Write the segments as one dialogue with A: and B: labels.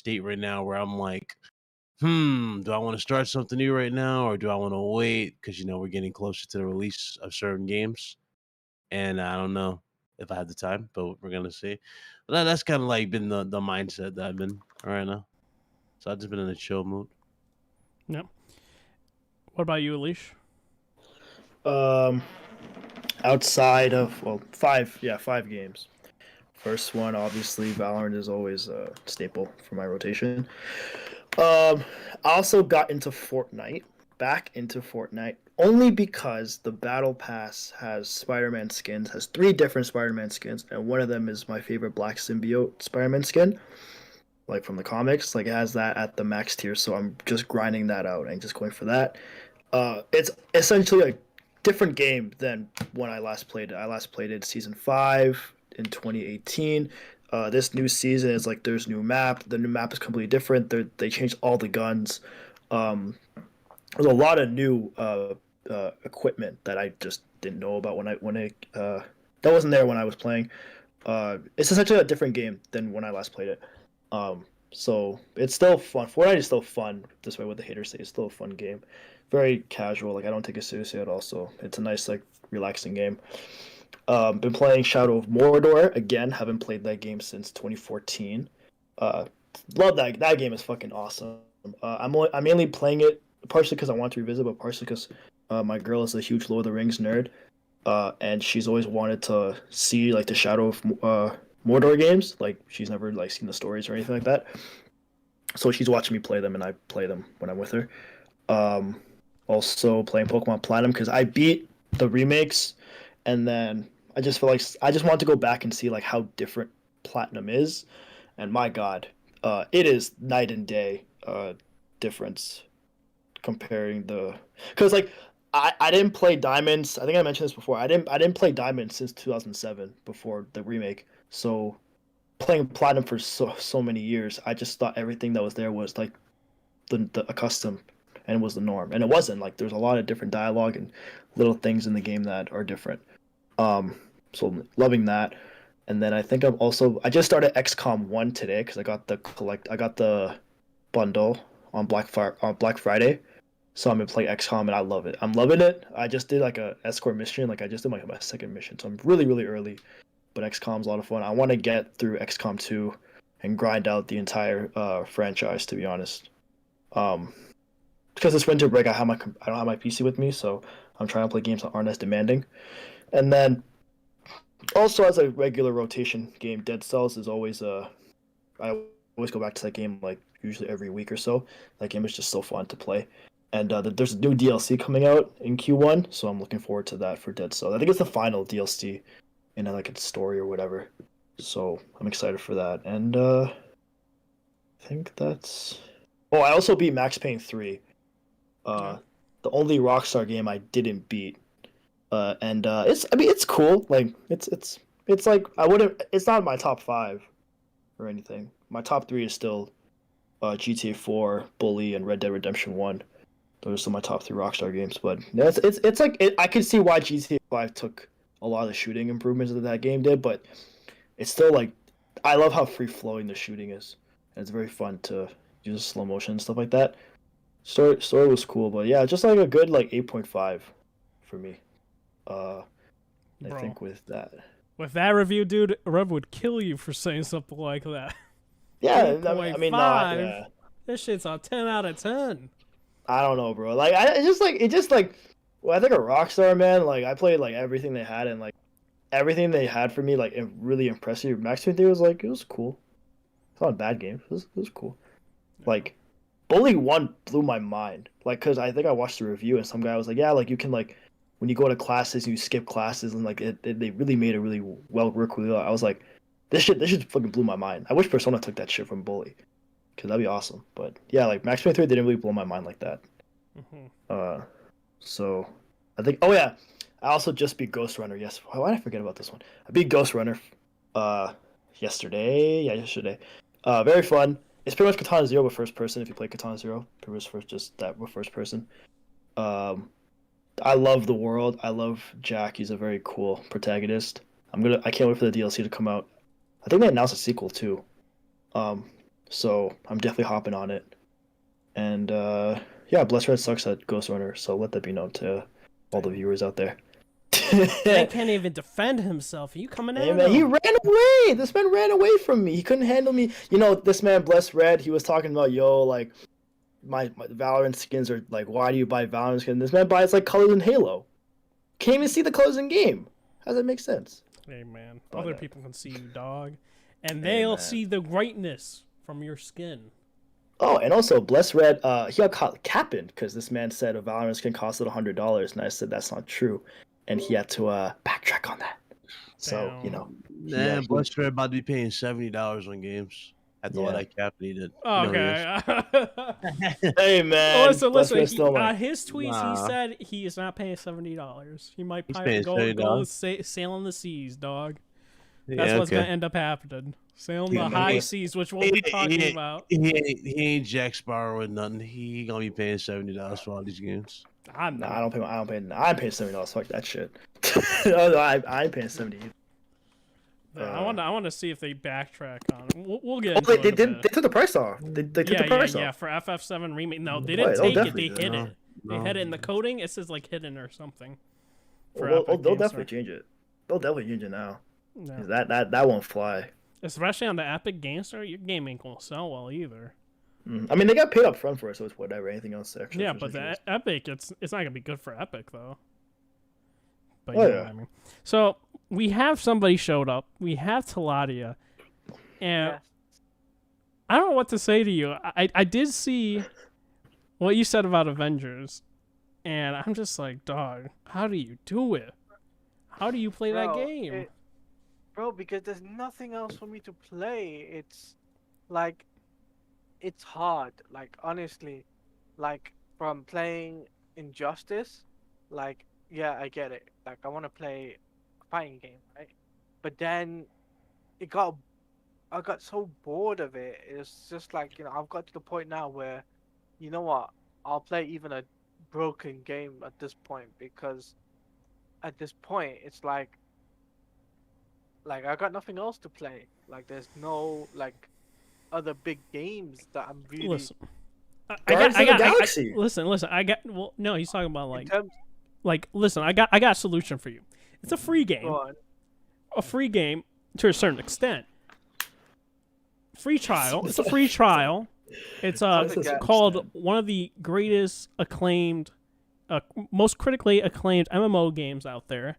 A: state right now where I'm like, do I want to start something new right now or do I want to wait? Because we're getting closer to the release of certain games, and I don't know if I have the time, but we're gonna see. But that's kind of like been the mindset that I've been right now. So I've just been in a chill mood.
B: Yeah. What about you, Alish?
C: Um, outside of five games. First one, obviously, Valorant is always a staple for my rotation. I also got into back into Fortnite, only because the Battle Pass has Spider-Man skins, has three different Spider-Man skins, and one of them is my favorite Black Symbiote Spider-Man skin, like from the comics. Like it has that at the max tier, so I'm just grinding that out and just going for that. It's essentially a different game than when I last played it. I last played it season 5 in 2018. This new season is like there's new map. The new map is completely different. They changed all the guns. There's a lot of new equipment that I just didn't know about that wasn't there when I was playing. It's essentially a different game than when I last played it. So it's still fun. Fortnite is still fun. Despite what the haters say, it's still a fun game. Very casual. Like I don't take it seriously at all. So it's a nice like relaxing game. Been playing Shadow of Mordor again. Haven't played that game since 2014. Uh, Love that game is fucking awesome. I'm mainly playing it partially because I want to revisit, but partially because my girl is a huge Lord of the Rings nerd, and she's always wanted to see like the Shadow of Mordor games. Like she's never like seen the stories or anything like that. So she's watching me play them, and I play them when I'm with her. Um, Also playing Pokemon Platinum because I beat the remakes, and then I just feel like I just want to go back and see like how different Platinum is, and my God, it is night and day difference comparing the because like I didn't play Diamonds. I think I mentioned this before. I didn't play Diamonds since 2007 before the remake. So playing Platinum for so many years, I just thought everything that was there was like the accustomed and was the norm, and it wasn't. Like there's a lot of different dialogue and little things in the game that are different. So loving that. And then I just started XCOM 1 today because I got the bundle on Black Friday. So I'm gonna play XCOM and I love it. I'm loving it. I just did like a escort mission, like I just did like my second mission. So I'm really early, but XCOM's a lot of fun. I want to get through XCOM 2 and grind out the entire franchise, to be honest. Um, because this winter break I don't have my PC with me, so I'm trying to play games that aren't as demanding. And then also as a regular rotation game, Dead Cells is always I always go back to that game like usually every week or so. That game is just so fun to play. And there's a new DLC coming out in Q1, so I'm looking forward to that for Dead Cells. I think it's the final DLC in like its story or whatever. So I'm excited for that. And I think that's. Oh, I also beat Max Payne 3.
B: Yeah.
C: The only Rockstar game I didn't beat. And it's cool. Like it's like I wouldn't. It's not my top 5 or anything. My top 3 is still GTA 4, Bully, and Red Dead Redemption 1. Those are some of my top 3 Rockstar games. But it's like I can see why GTA 5 took a lot of the shooting improvements that game did, but it's still like I love how free flowing the shooting is, and it's very fun to use slow motion and stuff like that. Story was cool, but yeah, just like a good like 8.5 for me. Uh, I
B: Bro,
C: think with that.
B: with that review, dude, Rev would kill you for saying something like that.
C: Yeah, I mean, no,
B: 8.5?
C: yeah,
B: This shit's a 10 out of 10.
C: I don't know, bro. Like, it just like, well, I think a Rockstar, man. Like, I played like everything they had, and like everything they had for me, like, it really impressed me. Max Payne 3 was like, it was cool. It's not a bad game. It was cool. Like, Bully 1 blew my mind. Like, cause I think I watched the review, and some guy was like, yeah, like you can like when you go to classes, you skip classes, and like they really made it really well work with it. I was like, this shit fucking blew my mind. I wish Persona took that shit from Bully, cause that'd be awesome. But yeah, like Max Payne 3 didn't really blow my mind like that.
B: Mhm.
C: Uh, so I think. Oh yeah, I also just beat Ghost Runner. Yes, why did I forget about this one? I beat Ghost Runner, yesterday. Yeah, yesterday. Very fun. It's pretty much Katana Zero, but first person. If you play Katana Zero, pretty much just that with first person. Um, I love the world. I love Jack. He's a very cool protagonist. I can't wait for the DLC to come out. I think they announced a sequel too. Um, So I'm definitely hopping on it. And yeah, Bless Red sucks at Ghost Runner, so let that be known to all the viewers out there.
B: Man can't even defend himself. Are you coming
C: Hey
B: at
C: man, he
B: him?
C: ran away. This man ran away from me. He couldn't handle me. You know, this man, Bless Red, he was talking about, yo, like my Valorant skins are like, why do you buy Valorant skins? This man buys like colors in Halo. Can't even see the colors in game. How does that make sense?
B: Hey, man.
C: But,
B: Other people can see you, dog. And
C: Hey,
B: they'll
C: man.
B: see the greatness from your skin.
C: Oh, and also Bless Red, he got caught capping because this man said a Valorant skin costed $100, and I said that's not true, and he had to backtrack on that. So you know,
A: Nah, Bless Red about to be paying $70 on games. After all
C: Yeah.
A: that cap he did.
B: Oh,
A: You know he
B: okay.
C: hey man,
B: Well, listen,
C: Bless Red
B: listen.
C: still
B: On
C: went.
B: his tweets, he
A: Nah.
B: said he is not paying $70. He might
A: He's
B: probably
A: paying
B: go
A: $70.
B: sailing the seas, dog.
A: Yeah,
B: That's what's
A: okay.
B: gonna end up happening. Sailing
C: Yeah,
B: the
C: man,
B: high
C: Bless-
B: seas, which we'll be talking about.
A: He ain't Jack Sparrow or nothing. He gonna be paying $70 for all these games.
B: I'm
C: Nah,
B: not.
C: I don't pay. I'm paying $70. Fuck that shit. No, I ain't paying 70.
B: I want to see if they backtrack on it. We'll get
C: Oh,
B: into it
C: they
B: in a
C: did.
B: bit.
C: They took the price off. They took the price
B: Yeah.
C: off.
B: For FF7 remake, no, they
C: Right,
B: didn't
C: oh,
B: take it.
C: definitely.
B: They hid
A: No,
B: it. They
A: no.
B: had it in the coding. It says like hidden or something. For
C: They'll
B: Epic Games
C: definitely
B: Store.
C: change it. They'll definitely change it now.
B: No.
C: 'Cause that won't fly.
B: Especially on the Epic Games Store, your game ain't gonna sell well either.
C: I mean, they got paid up front for it, so it's whatever. Anything else extra?
B: Yeah,
C: is
B: but the
C: ridiculous.
B: Epic, it's not gonna be good for Epic though. But
C: Oh,
B: you know
C: yeah.
B: what I mean. So we have somebody showed up. We have Taladia, and
D: Yes.
B: I don't know what to say to you. I did see what you said about Avengers, and I'm just like, dog, how do you do it? How do you play that
D: Bro,
B: game?
D: Bro, because there's nothing else for me to play. It's like, it's hard. Like, honestly, like, from playing Injustice, like, yeah, I get it. Like, I want to play a fighting game, right? But then I got so bored of it. It's just like, I've got to the point now where, you know what? I'll play even a broken game at this point, because at this point it's like I got nothing else to play. Like, there's no like other big games that I'm really
B: Listen,
C: Guardians of the Galaxy.
B: listen. Well, no, he's talking about
D: in terms.
B: listen. I got a solution for you. It's a free game.
D: Go on.
B: A free game to a certain extent. Free trial. It's a free trial. It's
D: Okay.
B: called one of the greatest acclaimed, most critically acclaimed MMO games out there,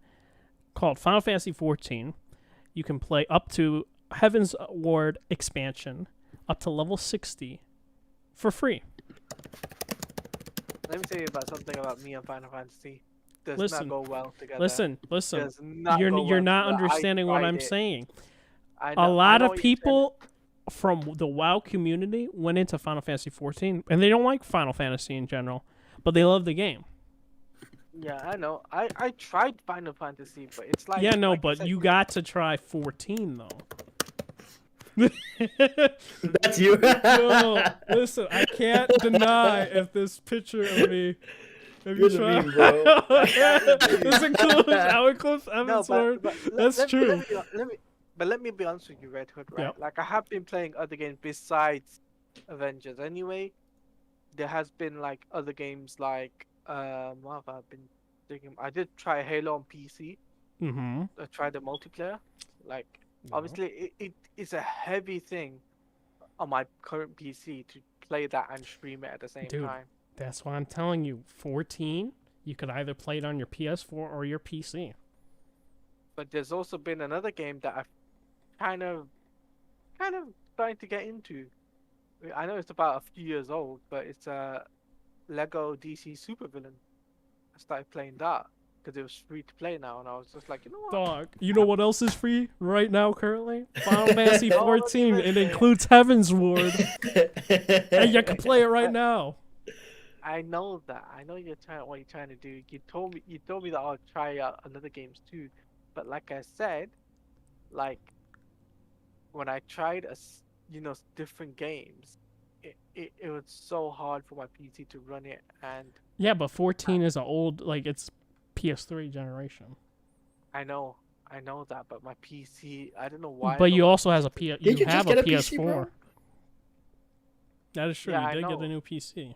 B: called Final Fantasy XIV. You can play up to Heaven's Ward expansion, up to level 60, for free.
D: Let me tell you about something about me and Final Fantasy. Does
B: Listen,
D: not go well together.
B: Listen.
D: Does not
B: You're
D: go
B: you're
D: well
B: not
D: together. I
B: understanding what
D: tried
B: I'm
D: it.
B: saying.
D: I
B: A
D: know- I
B: lot
D: know
B: of
D: what you're saying.
B: people from the WoW community went into Final Fantasy XIV, and they don't like Final Fantasy in general, but they love the game.
D: Yeah, I know. I tried Final Fantasy, but it's like.
B: Yeah, no,
D: like I
B: but
D: said,
B: you got to try 14 though.
C: That's you.
B: Yo, listen, I can't deny if this picture of me. If you
C: You're the
B: try,
C: meme, bro.
B: this includes our clips,
D: No,
B: Evan's word. That's
D: let
B: true.
D: let me be honest with you, Red Hood. Right?
B: Yep.
D: Like, I have been playing other games besides Avengers. Anyway, there has been like other games like what have I been thinking? I did try Halo on PC.
B: Mm-hmm.
D: I tried the multiplayer. Like, obviously, it's a heavy thing on my current PC to play that and stream it at the same
B: Dude.
D: time.
B: That's why I'm telling you. 14, you could either play it on your PS4 or your PC.
D: But there's also been another game that I've kind of starting to get into. I know it's about a few years old, but it's a Lego DC Supervillain. I started playing that because it was free to play now, and I was just like, you know what?
B: Dog, you know what else is free right now currently? Final Fantasy
D: Don't
B: 14.
D: even
B: It
D: say it.
B: includes Heaven's Ward, and you can play it right now.
D: I know that. I know what you're trying to do. You told me that I'll try out other games too, but like I said, like when I tried different games, it was so hard for my PC to run it, and
B: Yeah, but 14 is an old, like, it's PS3 generation.
D: I know that, but my PC, I don't know why.
B: But you also has a PS.
C: Did you just
B: have
C: get
B: a
C: a PC,
B: PS4.
C: bro?
B: That is true.
D: Yeah,
B: You
D: I
B: did get
D: know.
B: a new PC.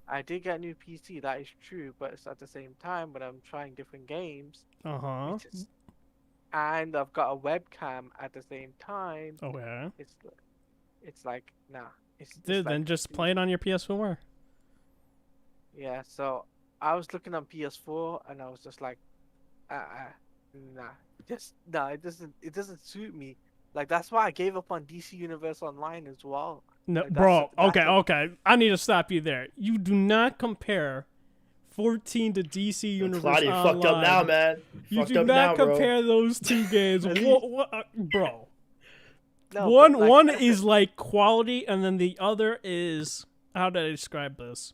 D: I did get a new PC. That is true, but it's at the same time when I'm trying different games,
B: Uh huh.
D: and I've got a webcam at the same time.
B: Okay.
D: It's it's like nah. It's
B: Dude,
D: like
B: then just play it on your PS4.
D: yeah. So I was looking on PS4 and I was just like, nah, just nah. It doesn't suit me. Like that's why I gave up on DC Universe Online as well.
B: No,
D: Like,
B: bro.
D: that's
B: Okay. I need to stop you there. You do not compare 14 to DC Universe
C: Claudia, you
B: Online.
C: fucked up now, man.
B: You
C: Fucked
B: do
C: up
B: not
C: now, bro.
B: compare those two games. Bro.
D: No,
B: One
D: but, like,
B: one is like quality, and then the other is, how did I describe this?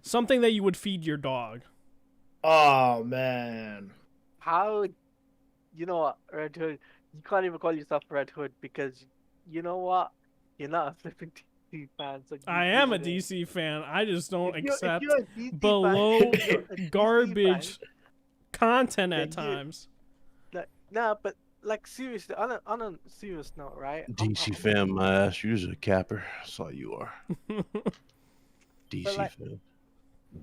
B: Something that you would feed your dog.
C: Oh man.
D: how you know what, Red Hood? You can't even call yourself Red Hood because you know what? You're not a flipping DC fan. So
B: I
D: you
B: am a
D: shouldn't.
B: DC fan. I just don't
D: If
B: accept
D: you're a DC
B: below
D: fan, you're a DC
B: garbage
D: fan,
B: content at
D: then you-
B: times.
D: like, nah, but like seriously, on a serious note, right?
A: DC fan, my ass. You're a capper. That's all you are. DC
D: like-
A: fan.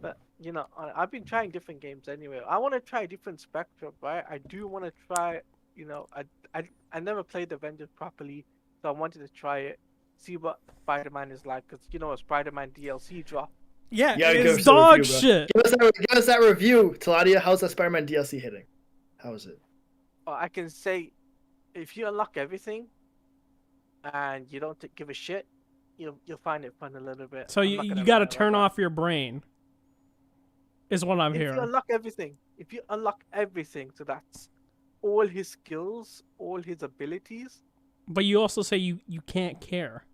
D: But you know, I've been trying different games anyway. I want to try different spectrum, right? I do want to try. You know, I never played Avengers properly, so I wanted to try it, see what Spider-Man is like, because you know, a Spider-Man DLC drop.
B: Yeah,
C: Yeah, give
B: it's
C: us a
B: dog
C: review, bro.
B: shit.
C: Give us that review, Claudia. How's that Spider-Man DLC hitting? How is it?
D: Or I can say, if you unlock everything, and you don't give a shit, you'll find it fun a little bit.
B: So
D: I'm
B: you
D: not gonna
B: got to
D: lie,
B: turn
D: like that.
B: off your brain. Is what I'm
D: If you
B: hearing.
D: unlock everything, so that's all his skills, all his abilities.
B: But you also say you can't care.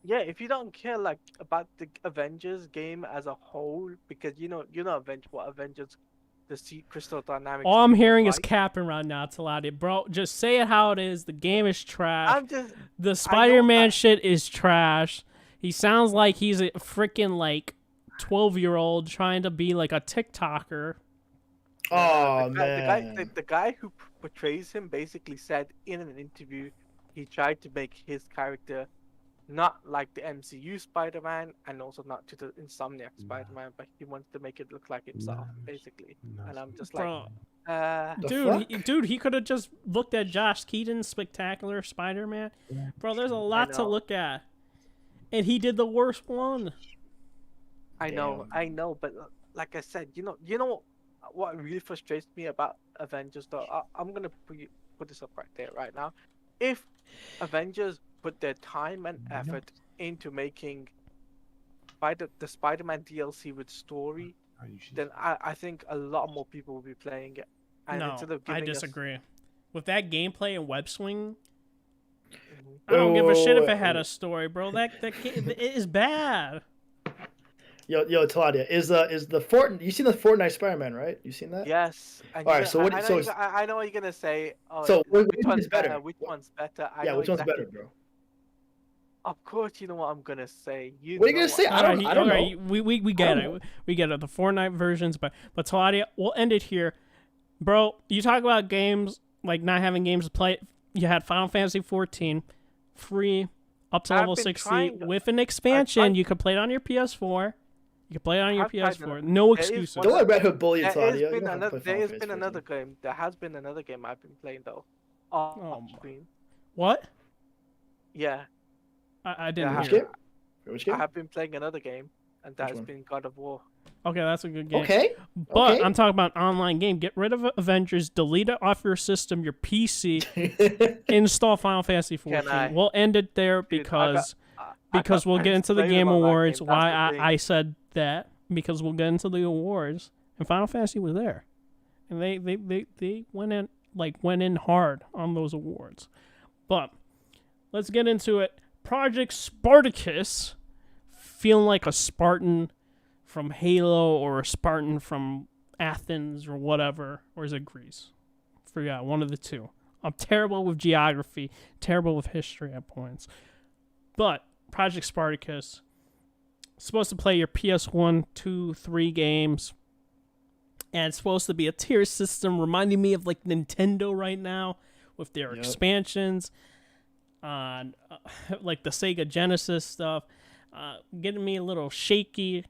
D: Yeah, if you don't care like about the Avengers game as a whole, because you know Avengers, the Crystal Dynamics.
B: All I'm
D: team
B: hearing
D: was
B: is capping right now, Talati. Bro, just say it how it is. The game is trash.
D: I'm just
B: The Spider-Man
D: that.
B: shit is trash. He sounds like he's a freaking like 12-year-old trying to be like a TikToker.
C: Oh
D: the guy who portrays him basically said in an interview he tried to make his character not like the MCU Spider-Man and also not to the Insomniac Spider-Man, but he wants to make it look like himself, basically. And I'm just like,
B: Bro, dude, he could have just looked at Josh Keaton's Spectacular Spider-Man. Bro, there's a lot to look at. And he did the worst one.
D: I know, but like I said, you know what really frustrates me about Avengers though? I'm gonna put this up right there, right now. If Avengers put their time and effort into making the Spider-Man DLC with story, then I think a lot more people will be playing it. And
B: No,
D: instead of
B: I
D: giving
B: disagree. With that gameplay and web swing,
D: Mhm.
B: I don't give a shit if it had a story, bro. That it is bad.
C: Yo, Claudia, is the Fortnite? You seen the Fortnite Spider-Man, right? You seen that?
D: Yes. And
C: All right, so what?
D: I know what you're gonna say. Oh,
C: So which
D: which one's
C: is better?
D: Which one's better? I
C: Yeah,
D: know
C: which one's
D: exactly.
C: better, bro?
D: Of course, you know what I'm gonna say.
C: What are you gonna say? I don't know.
B: We get it. We get it. The Fortnite versions, but Claudia, we'll end it here, bro. You talk about games like not having games to play. You had Final Fantasy 14 free up to level 60 with an expansion. You could play it on your PS4. You can play it on your PS4. No excuses.
C: Don't let Red Hood bully you,
D: There
C: Claudia.
D: has been another game. There has been another game I've been playing though. Off screen.
B: What?
D: Yeah.
B: I didn't
C: Which
B: hear.
C: game? Which game?
D: I have been playing another game, and that has been God of War.
B: Okay, that's a good game.
C: Okay.
B: But I'm talking about an online game. Get rid of Avengers, delete it off your system, your PC, install Final Fantasy 14. We'll end it there because we'll get into the Game Awards. Why I said that, because we'll get into the awards, and Final Fantasy was there, and they went in hard on those awards. But let's get into it. Project Spartacus, feeling like a Spartan from Halo or a Spartan from Athens or whatever, or is it Greece? Forgot, one of the two. I'm terrible with geography, terrible with history at points. But Project Spartacus, supposed to play your PS1, 2, 3 games, and it's supposed to be a tier system, reminding me of like Nintendo right now with their expansions on like the Sega Genesis stuff. getting me a little shaky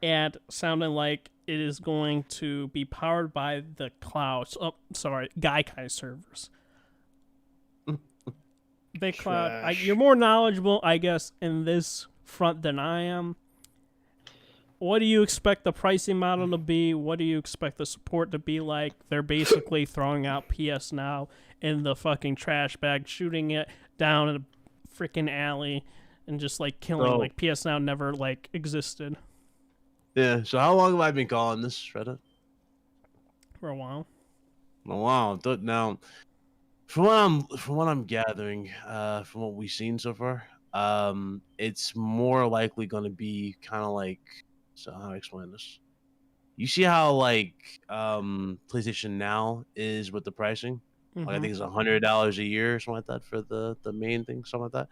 B: and sounding like it is going to be powered by the cloud. Gaikai servers. Big Cloud, you're more knowledgeable, I guess, in this front than I am. What do you expect the pricing model to be? What do you expect the support to be like? They're basically throwing out PS Now in the fucking trash bag, shooting it down in a freaking alley, and just like killing. Like PS Now never like existed.
A: Yeah. So how long have I been calling this, Reddit?
B: For a while.
A: Oh, wow. Now, from what I'm gathering, from what we've seen so far, it's more likely going to be kind of like. So how do I explain this? You see how like PlayStation Now is with the pricing?
B: Mm-hmm.
A: Like I think it's $100 a year or something like that for the main thing, something like that.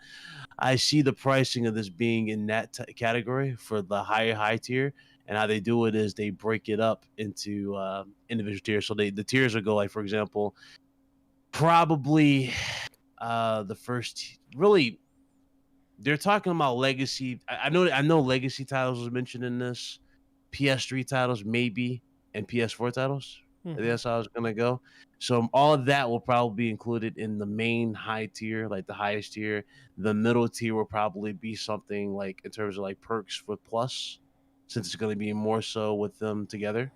A: I see the pricing of this being in that category for the high tier, and how they do it is they break it up into individual tiers. So the tiers will go like, for example, probably the first really. They're talking about legacy. I know legacy titles was mentioned in this. PS3 titles maybe, and PS4 titles. I think that's how it's gonna go. So all of that will probably be included in the main high tier, like the highest tier. The middle tier will probably be something like in terms of like perks with plus, since it's gonna be more so with them together.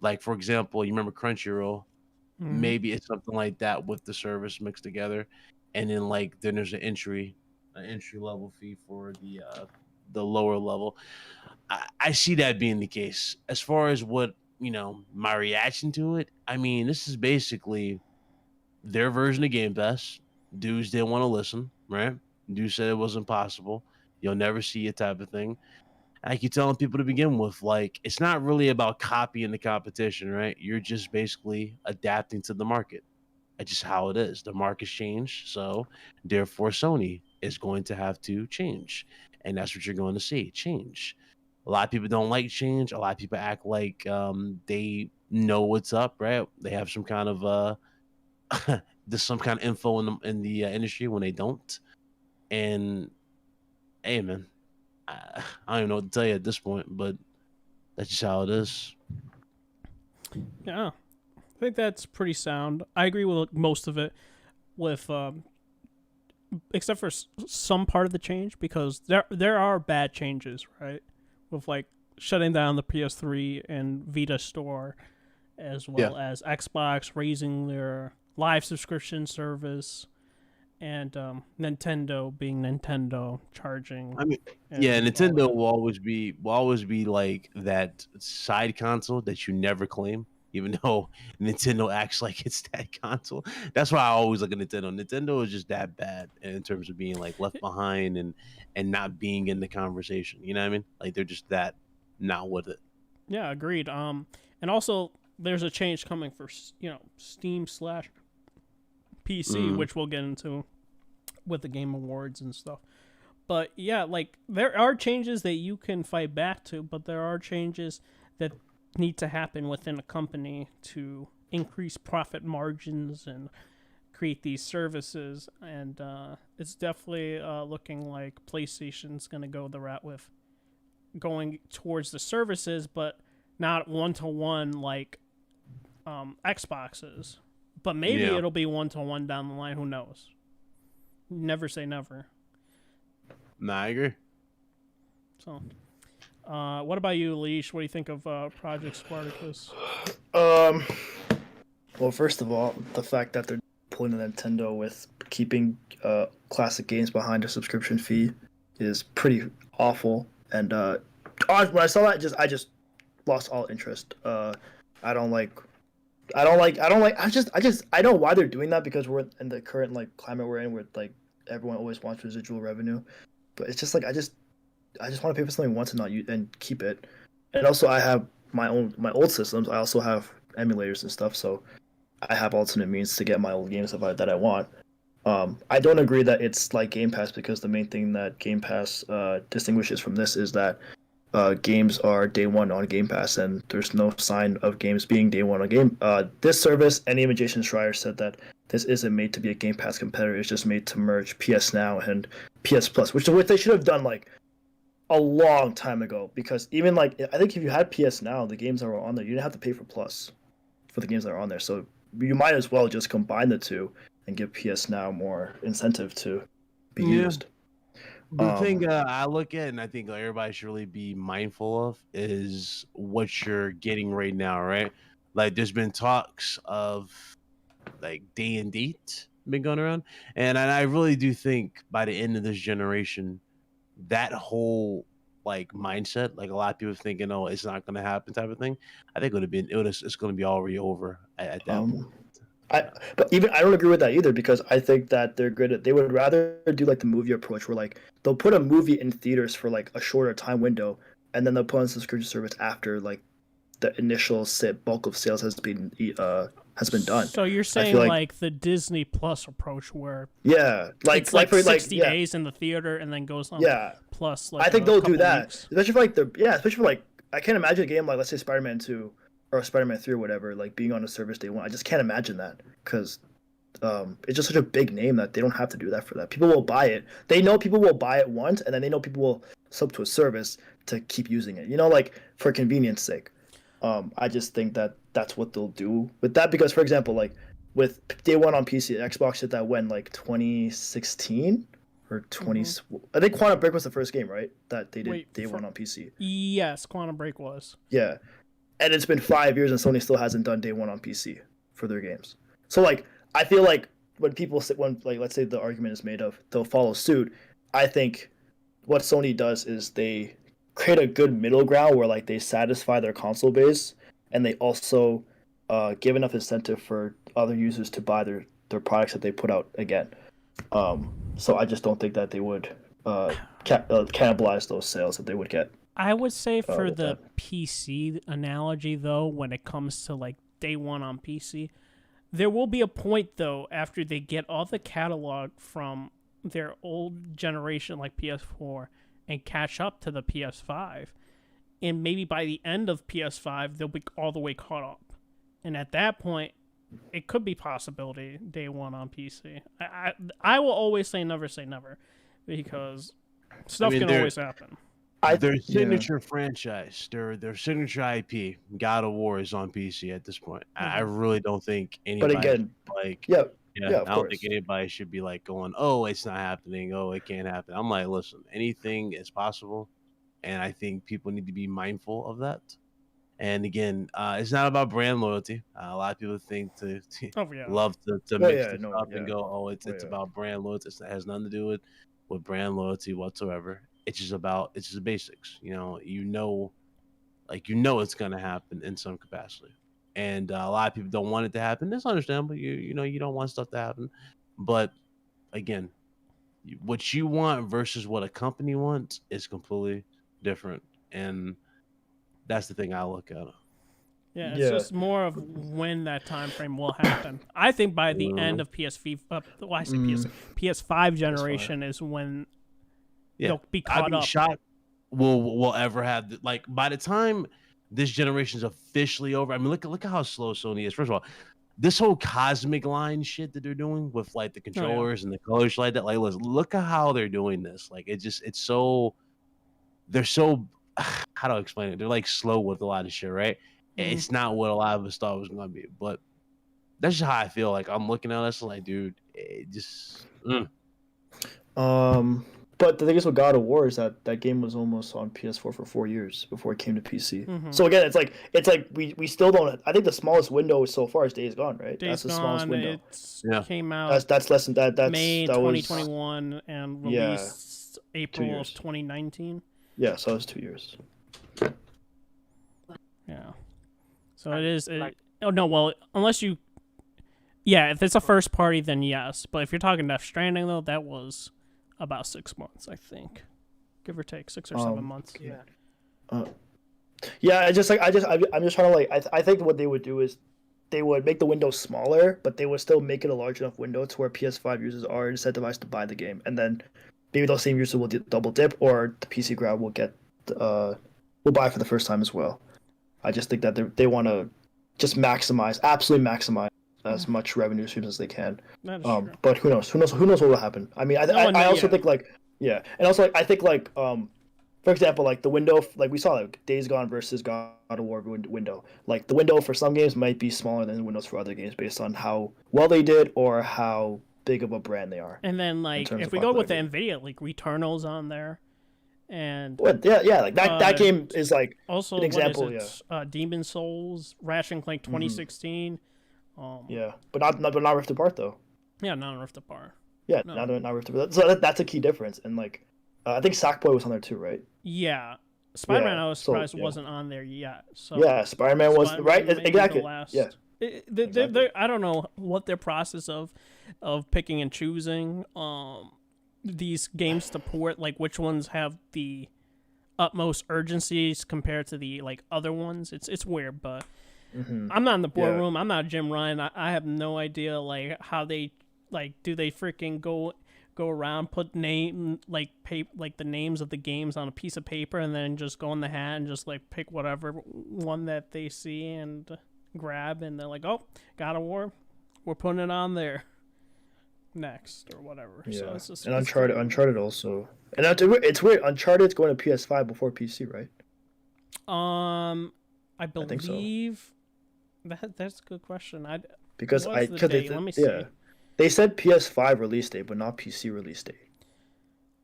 A: Like for example, you remember Crunchyroll? Maybe it's something like that with the service mixed together, and then there's an entry level fee for the lower level. I see that being the case. As far as what my reaction to it, I mean, this is basically their version of Game Pass. Dudes didn't want to listen, right? Dudes said it was impossible. You'll never see it type of thing. I keep telling people to begin with, like, it's not really about copying the competition, right? You're just basically adapting to the market. That's just how it is. The market's changed, so therefore Sony is going to have to change, and that's what you're going to see change. A lot of people don't like change. A lot of people act like they know what's up, right? They have some kind of there's some kind of info in the industry when they don't. And hey, man, I don't even know what to tell you at this point, but that's just how it is.
B: Yeah, I think that's pretty sound. I agree with most of it, with except for some part of the change, because there are bad changes, right? With like shutting down the PS3 and Vita store, as well as Xbox raising their live subscription service, and Nintendo being Nintendo charging.
A: I mean, Nintendo will always be like that side console that you never claim, even though Nintendo acts like it's that console. That's why I always look at Nintendo. Nintendo is just that bad in terms of being like left behind and not being in the conversation. You know what I mean? Like they're just that not with it.
B: Yeah, agreed. And also there's a change coming for Steam / PC, which we'll get into with the Game Awards and stuff. But yeah, like there are changes that you can fight back to, but there are changes that need to happen within a company to increase profit margins and create these services. And it's definitely looking like PlayStation's going to go the route with going towards the services, but not one-to-one like Xboxes. But maybe it'll be one-to-one down the line. Who knows? Never say never.
A: Nah, I agree.
B: So, what about you, Leash? What do you think of Project Spartacus?
C: Well, first of all, the fact that they're pulling the Nintendo with keeping classic games behind a subscription fee is pretty awful. And when I saw that, I just lost all interest. I know why they're doing that, because we're in the current like climate we're in, where like everyone always wants residual revenue. But it's just like I just want to pay for something once and not use and keep it. And also I have my old systems. I also have emulators and stuff, so I have alternate means to get my old games that I want. I don't agree that it's like Game Pass, because the main thing that Game Pass distinguishes from this is that games are day one on Game Pass, and there's no sign of games being day one on Game. This service, and even Jason Schreier said that this isn't made to be a Game Pass competitor. It's just made to merge PS Now and PS Plus, which they should have done like a long time ago, because even like I think if you had PS Now, the games that were on there, you didn't have to pay for Plus for the games that are on there. So you might as well just combine the two and give PS Now more incentive to be
A: Yeah.
C: used.
A: The thing I look at, and I think everybody should really be mindful of, is what you're getting right now, right? Like, there's been talks of like day and date been going around, and I really do think by the end of this generation, that whole like mindset, like a lot of people thinking, oh, it's not going to happen, type of thing. I think it's going to be already over at that point.
C: But even I don't agree with that either, because I think that they're good at, they would rather do like the movie approach where like they'll put a movie in theaters for like a shorter time window, and then they'll put on subscription service after like the initial bulk of sales has been done.
B: So you're saying like the Disney Plus approach, where
C: it's
B: like
C: for
B: 60 days in the theater and then goes on Plus. Like
C: I think they'll do that,
B: weeks.
C: especially for like especially for like I can't imagine a game like, let's say, Spider-Man 2 or Spider-Man 3 or whatever, like being on a service day one. I just can't imagine that, because it's just such a big name that they don't have to do that for that. People will buy it. They know people will buy it once, and then they know people will sub to a service to keep using it. Like for convenience sake. I just think that that's what they'll do with that, because, for example, like with day one on PC, Xbox did that when, like 2016 or 20. I think Quantum Break was the first game, right? That they did day one on PC.
B: Yes, Quantum Break was.
C: Yeah, and it's been 5 years and Sony still hasn't done day one on PC for their games. So like, I feel like when people like, let's say the argument is made of they'll follow suit, I think what Sony does is they create a good middle ground where like they satisfy their console base, and they also give enough incentive for other users to buy their products that they put out again. So I just don't think that they would cannibalize those sales that they would get.
B: I would say for the
C: that.
B: PC analogy, though, when it comes to like day one on PC, there will be a point though after they get all the catalog from their old generation like PS4 and catch up to the PS5, and maybe by the end of PS5 they'll be all the way caught up, and at that point it could be possibility day one on PC. I will always say never, because stuff can always happen.
A: Their signature franchise, their signature IP, God of War, is on PC at this point. I really don't think anybody.
C: But again,
A: I don't think anybody should be like going, "Oh, it's not happening. Oh, it can't happen." I'm like, listen, anything is possible, and I think people need to be mindful of that. And again, it's not about brand loyalty. A lot of people think love to mix this up and go, "Oh, it's about brand loyalty." It has nothing to do with brand loyalty whatsoever. It's just the basics. It's gonna happen in some capacity. And a lot of people don't want it to happen. That's understandable. You don't want stuff to happen, but again, what you want versus what a company wants is completely different, and that's the thing I look at.
B: Yeah, it's just more of when that time frame will happen. I think by the end of PS5 generation is when they'll be caught up.
A: Shocked we'll ever have by the time this generation's officially over. I mean, look at how slow Sony is. First of all, this whole cosmic line shit that they're doing with like the controllers and the colors like that. Like, look at how they're doing this. Like, they're so how do I explain it? They're like slow with a lot of shit, right? It's not what a lot of us thought it was gonna be, but that's just how I feel. Like, I'm looking at this like, dude, it just.
C: But the thing is with God of War is that game was almost on PS4 for 4 years before it came to PC. So again, it's like we still don't. I think the smallest window so far is Days Gone, right?
B: That's the
C: smallest window.
B: Came out.
C: That's less than that. That's
B: May 2021 and released April of 2019.
C: Yeah, so it's 2 years.
B: Yeah. So it is. Oh no, well, unless you. Yeah, if it's a first party, then yes. But if you're talking Death Stranding, though, that was about 6 months, I think, give or take 6 or 7 months.
C: I'm just trying to like. I think what they would do is they would make the window smaller, but they would still make it a large enough window to where PS5 users are incentivized to buy the game, and then maybe those same users will double dip, or the PC crowd will get will buy for the first time as well. I just think that they want to just absolutely maximize as much revenue streams as they can. But who knows what will happen. I mean, I also think like, and also like, I think like for example, like the window, like we saw, like Days Gone versus God of War window. Like the window for some games might be smaller than the windows for other games based on how well they did or how big of a brand they are.
B: And then like
C: terms
B: if
C: of
B: we go with the
C: popularity.
B: Nvidia, like Returnal's on there, and
C: What? Yeah, like that game is like
B: also
C: an example.
B: what is
C: Yeah,
B: it? Demon Souls, Ratchet and Clank 2016.
C: yeah, but not Rift Apart though.
B: Yeah, not Rift Apart.
C: Yeah,
B: No.
C: not Rift Apart. So that's a key difference. And like, I think Sackboy was on there too, right?
B: Yeah, Spider-Man.
C: Yeah,
B: I was
C: so,
B: surprised
C: yeah.
B: wasn't on there yet. So
C: Yeah, Spider-Man was
B: Spider-Man
C: right.
B: may be the
C: Exactly.
B: last.
C: Yeah.
B: They I don't know what their process of picking and choosing these games to port, like which ones have the utmost urgencies compared to the like other ones. It's weird, but I'm not in the boardroom. I'm not Jim Ryan. I have no idea like how they like do they freaking go around, put name like like the names of the games on a piece of paper, and then just go in the hat and just like pick whatever one that they see and grab, and they're like, oh, God of War, we're putting it on there next or whatever.
C: Yeah.
B: So it's just,
C: And Uncharted also. And it's weird. Uncharted's going to PS5 before PC, right?
B: I
C: think so.
B: believe that's a good question.
C: Because
B: what's the date? Let me see.
C: yeah, they said PS5 release date, but not PC release date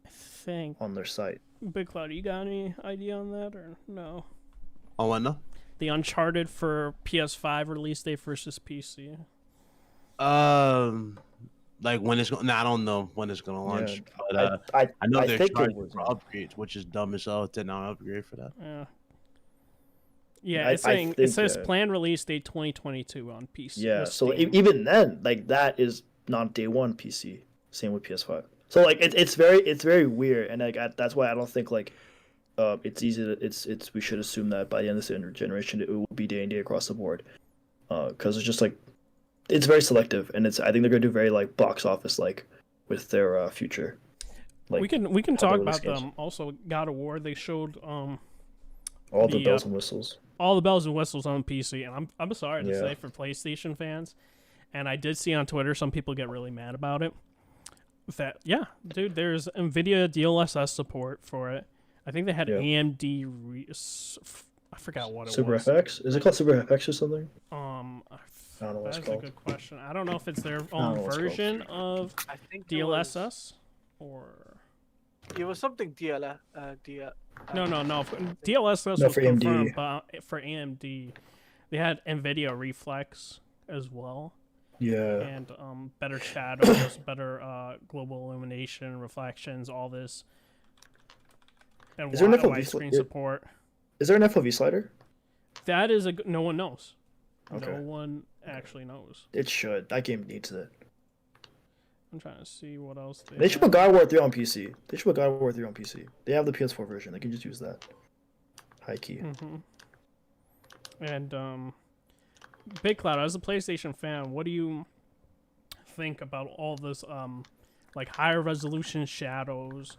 B: I think
C: on their site.
B: Big Cloud, you got any idea on that or no?
A: Oh, what no?
B: The Uncharted for PS5 release date versus PC.
A: Like when it's going. No, I don't know when it's gonna launch.
C: Yeah,
A: But I know they're
C: think
A: charging
C: it was
A: for upgrades, which is dumb as hell. $10 upgrade for that.
B: Yeah. Yeah,
C: I
B: it's saying it
C: think,
B: says planned release date 2022 on PC.
C: Yeah, so
B: Steam.
C: even then, like that is not day one PC. Same with PS5. So like it's very weird, and like that's why I don't think like it's easy to it's we should assume that by the end of this generation it will be day and day across the board, because it's just like it's very selective, and I think they're gonna do very like box office like with their future. Like
B: we can
C: how
B: talk
C: they release
B: about
C: games.
B: them. Also, God of War, they showed
C: all
B: the,
C: the bells and whistles.
B: all the bells and whistles on PC, and I'm sorry to
C: Yeah.
B: say for PlayStation fans, and I did see on Twitter some people get really mad about it. That yeah, dude, there's NVIDIA DLSS support for it. I think they had
C: Yeah.
B: AMD. I forgot what it
C: Super
B: was.
C: FX? Is it called Super FX or something?
B: I
C: don't know what it's
B: that's a
C: called.
B: good question. I don't know if it's their
C: know
B: own
C: what it's called.
B: version of
D: I think it was,
B: DLSS or
D: it was something DL.
B: no. DLSS
C: No,
B: was
C: for
B: confirmed,
C: AMD.
B: but for AMD, they had NVIDIA Reflex as well,
C: Yeah.
B: and better shadows, better global illumination, reflections, all this, and
C: Is there an FOV
B: widescreen
C: yeah.
B: support.
C: Is there an FOV slider?
B: That is no one knows.
C: Okay.
B: No one actually knows.
C: It should. That game needs it.
B: I'm trying to see what else
C: They should put God of War 3 on PC. They should put God of War 3 on PC. They have the PS4 version. They can just use that. High key.
B: Mm-hmm. And Big Cloud, as a PlayStation fan, what do you think about all this like higher resolution shadows?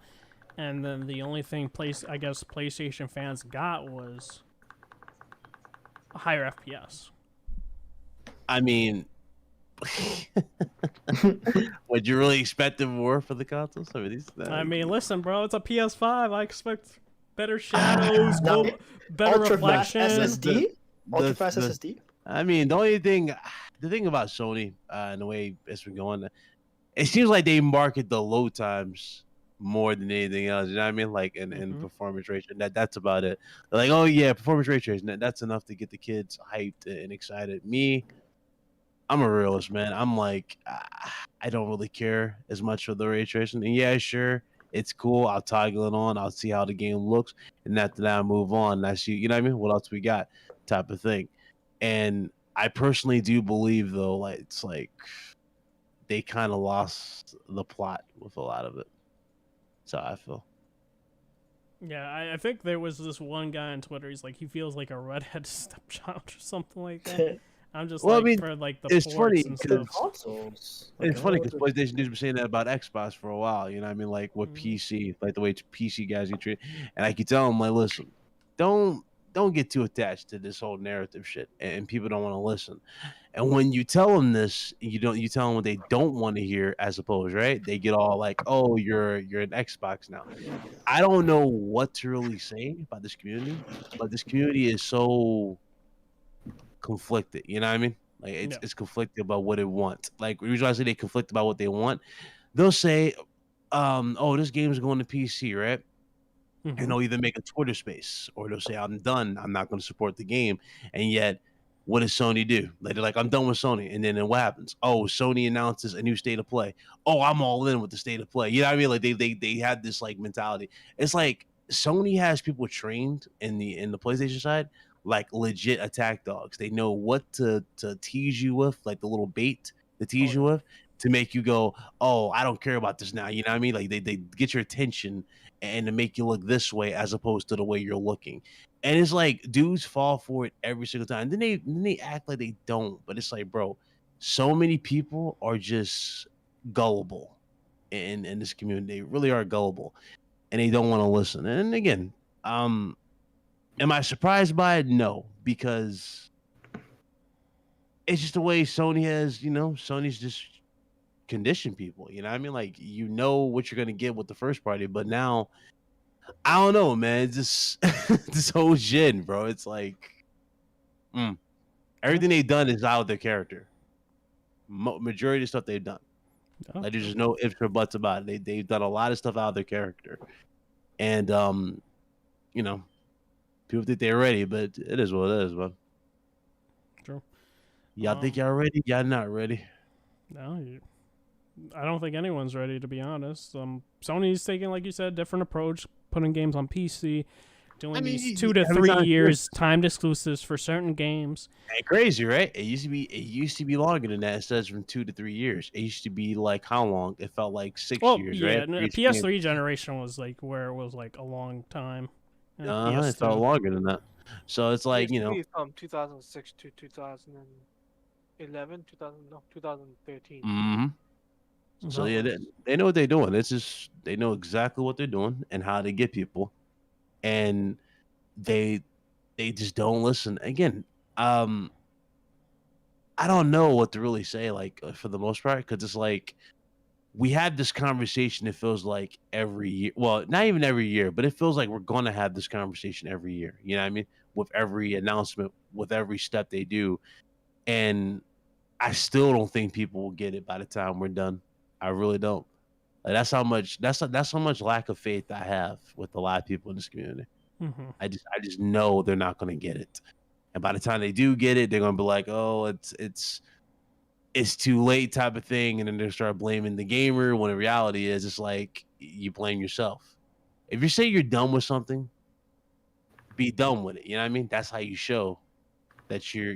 B: And then the only thing I guess PlayStation fans got was a higher FPS.
A: I mean, would you really expect more for the consoles? I mean,
B: I mean, listen, bro, it's a PS5. I expect better shadows,
C: No,
B: better
C: Ultra fast
B: reflection.
C: SSD? Ultra fast SSD?
A: I mean, the thing about Sony and the way it's been going, it seems like they market the load times more than anything else. You know what I mean? Like in performance ray tracing. That's about it. They're like, oh yeah, performance ray tracing. That's enough to get the kids hyped and excited. Me, I'm a realist, man. I'm like, I don't really care as much for the ray tracing. And yeah, sure, it's cool. I'll toggle it on. I'll see how the game looks, and after that, I move on. That's you know what I mean? What else we got? Type of thing. And I personally do believe though, like it's like they kind of lost the plot with a lot of it. So I feel.
B: Yeah, I think there was this one guy on Twitter. He's like, he feels like a redhead stepchild or something like that. I'm just
A: Well,
B: like,
A: I mean,
B: for like the
A: it's
B: ports
A: funny
B: and
A: 'cause-
B: stuff.
C: Consoles.
A: It's funny because PlayStation dudes been saying that about Xbox for a while. You know what I mean? Like with PC, like the way PC guys get treated. And I keep telling them, like, listen, don't don't get too attached to this whole narrative shit, and people don't want to listen. And when you tell them this, you tell them what they don't want to hear, as opposed, right? They get all like, "Oh, you're an Xbox now." I don't know what to really say about this community, but this community is so conflicted. You know what I mean? Like
B: Yeah.
A: it's conflicted about what it wants. Like usually I say they conflict about what they want. They'll say, "Oh, this game's going to PC, right?" And
B: Mhm.
A: they'll either make a Twitter space or they'll say, "I'm done. I'm not going to support the game." And yet, what does Sony do? Like, they're like, "I'm done with Sony." And then what happens? Oh, Sony announces a new state of play. Oh, I'm all in with the state of play. You know what I mean? Like they have this like mentality. It's like Sony has people trained in the PlayStation side, like legit attack dogs. They know what to tease you with, like the little bait to tease
D: Oh,
A: you
D: yeah.
A: with, to make you go, "Oh, I don't care about this now." You know what I mean? Like they get your attention and to make you look this way as opposed to the way you're looking. And it's like dudes fall for it every single time. Then they act like they don't, but it's like, bro, so many people are just gullible in this community. They really are gullible, and they don't want to listen. And again, um, am I surprised by it? No, because it's just the way Sony has. Sony's just conditioned people. You know what I mean? Like what you're gonna get with the first party, but now I don't know, man. Just this whole shit, bro. It's like everything they've done is out of their character. Majority of stuff they've done,
B: Oh,
A: like there's just no ifs or buts about it. They've done a lot of stuff out of their character, and you know, people think they're ready, but it is what it is, man.
B: true.
A: Y'all think y'all ready? Y'all not ready.
B: No, I don't think anyone's ready, to be honest. Sony's taking, like you said, a different approach, putting games on PC, doing
A: I mean,
B: these 2 to
A: every
B: 3
A: time-
B: years timed exclusives for certain games.
A: Ain't crazy, right? It used to be longer than that. It says from 2 to 3 years. It used to be like how long? It felt like 6
B: Well,
A: years,
B: yeah,
A: right?
B: no,
A: For each
B: PS3 generation was like where it was like a long time. And
A: It felt
B: PS2.
A: longer than that. So it's like,
D: PS3 from 2006 to 2011, 2013.
A: hmm So yeah, they know what they're doing. It's just they know exactly what they're doing and how to get people, and they just don't listen. Again, I don't know what to really say, like for the most part, because it's like we have this conversation. It feels like every year. Well, not even every year, but it feels like we're gonna have this conversation every year. You know what I mean? With every announcement, with every step they do, and I still don't think people will get it by the time we're done. I really don't. Like, that's how much lack of faith I have with a lot of people in this community.
B: Mm-hmm.
A: I just know they're not gonna get it. And by the time they do get it, they're gonna be like, "Oh, it's too late," type of thing, and then they start blaming the gamer. When the reality is, it's like you blame yourself. If you say you're done with something, be done with it. You know what I mean? That's how you show that you're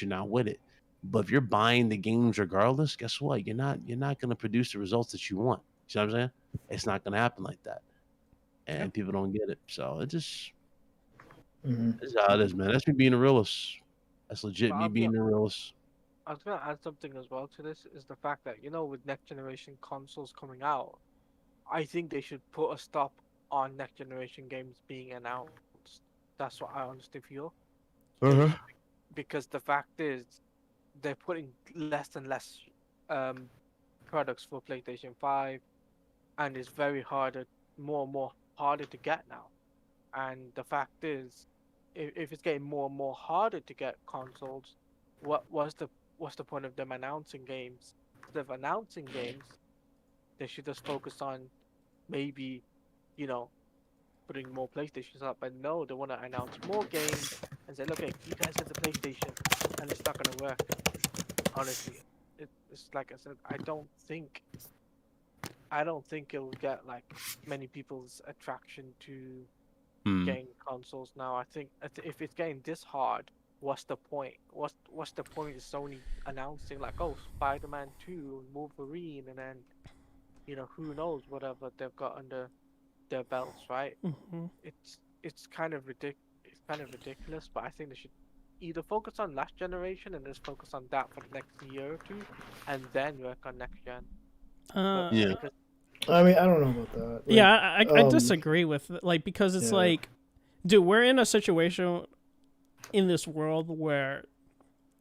A: not with it. But if you're buying the games regardless, guess what? You're not gonna produce the results that you want. You know what I'm saying? It's not gonna happen like that, and people don't get it. So it just is how it is, man. That's me being a realist. That's legit
D: But
A: me being a realist.
D: I was gonna add something as well to this is the fact that with next generation consoles coming out, I think they should put a stop on next generation games being announced. That's what I honestly feel. Because the fact is, they're putting less and less products for PlayStation 5, and it's more and more harder to get now. And the fact is, if it's getting more and more harder to get consoles, what's the point of them announcing games? Instead of announcing games, they should just focus on maybe, putting more PlayStations up. But no, they want to announce more games and say, "Look, hey, you guys have the PlayStation," and it's not gonna work. Honestly, it's like I said, I don't think it'll get like many people's attraction to getting consoles now. I think if it's getting this hard, what's the point? What's the point of Sony announcing like, oh, Spider-Man 2, Wolverine, and then who knows whatever they've got under their belts, right?
B: Mm-hmm.
D: It's kind of ridiculous, but I think they should either focus on last generation and just focus on that for the next year or two, and then work on next gen.
A: Yeah.
C: I mean, I don't know about that.
B: Yeah, I disagree with because it's like Dude, we're in a situation in this world where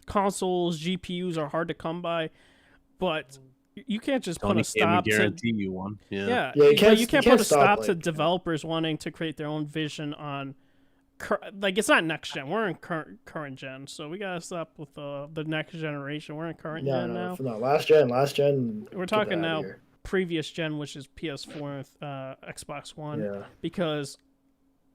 B: consoles, GPUs are hard to come by, but you can't just put
A: Tony
B: a
A: can't even
B: stop to
A: guarantee you one. Yeah.
C: Yeah,
B: but you can't put a
C: stop,
B: stop to
C: like,
B: developers wanting to create their own vision on like it's not next gen. We're in current gen, so we gotta stop with the next generation. We're in current gen now.
C: No, last gen.
B: We're
C: Get
B: talking
C: that outta
B: now
C: here.
B: previous gen, which is PS4 and Xbox One,
C: Yeah.
B: because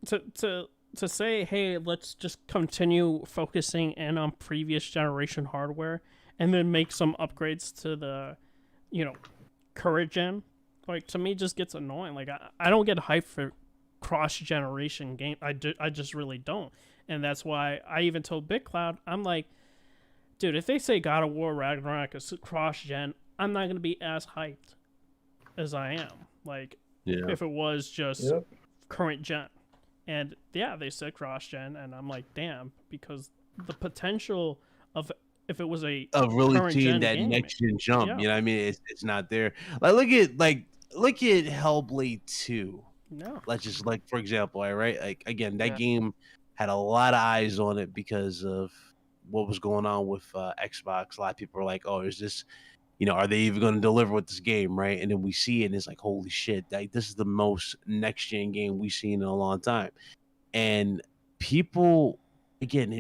B: to say, hey, let's just continue focusing in on previous generation hardware and then make some upgrades to the, current gen, like, to me just gets annoying. Like, I don't get hyped for cross generation game. I just really don't. And that's why I even told BitCloud, I'm like, dude, if they say God of War Ragnarok is cross gen, I'm not gonna be as hyped as I am. Like, if it was just current gen. And yeah, they said cross gen, and I'm like, damn, because the potential of if it was a
A: Of really
B: current
A: seeing
B: gen
A: that
B: game,
A: next gen jump.
B: yeah.
A: You know what I mean? It's not there. Look at Hellblade 2.
B: No.
A: Let's just, for example, all right? Like, again, that
D: Yeah.
A: game had a lot of eyes on it because of what was going on with Xbox. A lot of people were like, oh, is this, are they even going to deliver with this game, right? And then we see it, and it's like, holy shit, this is the most next-gen game we've seen in a long time. And people, again,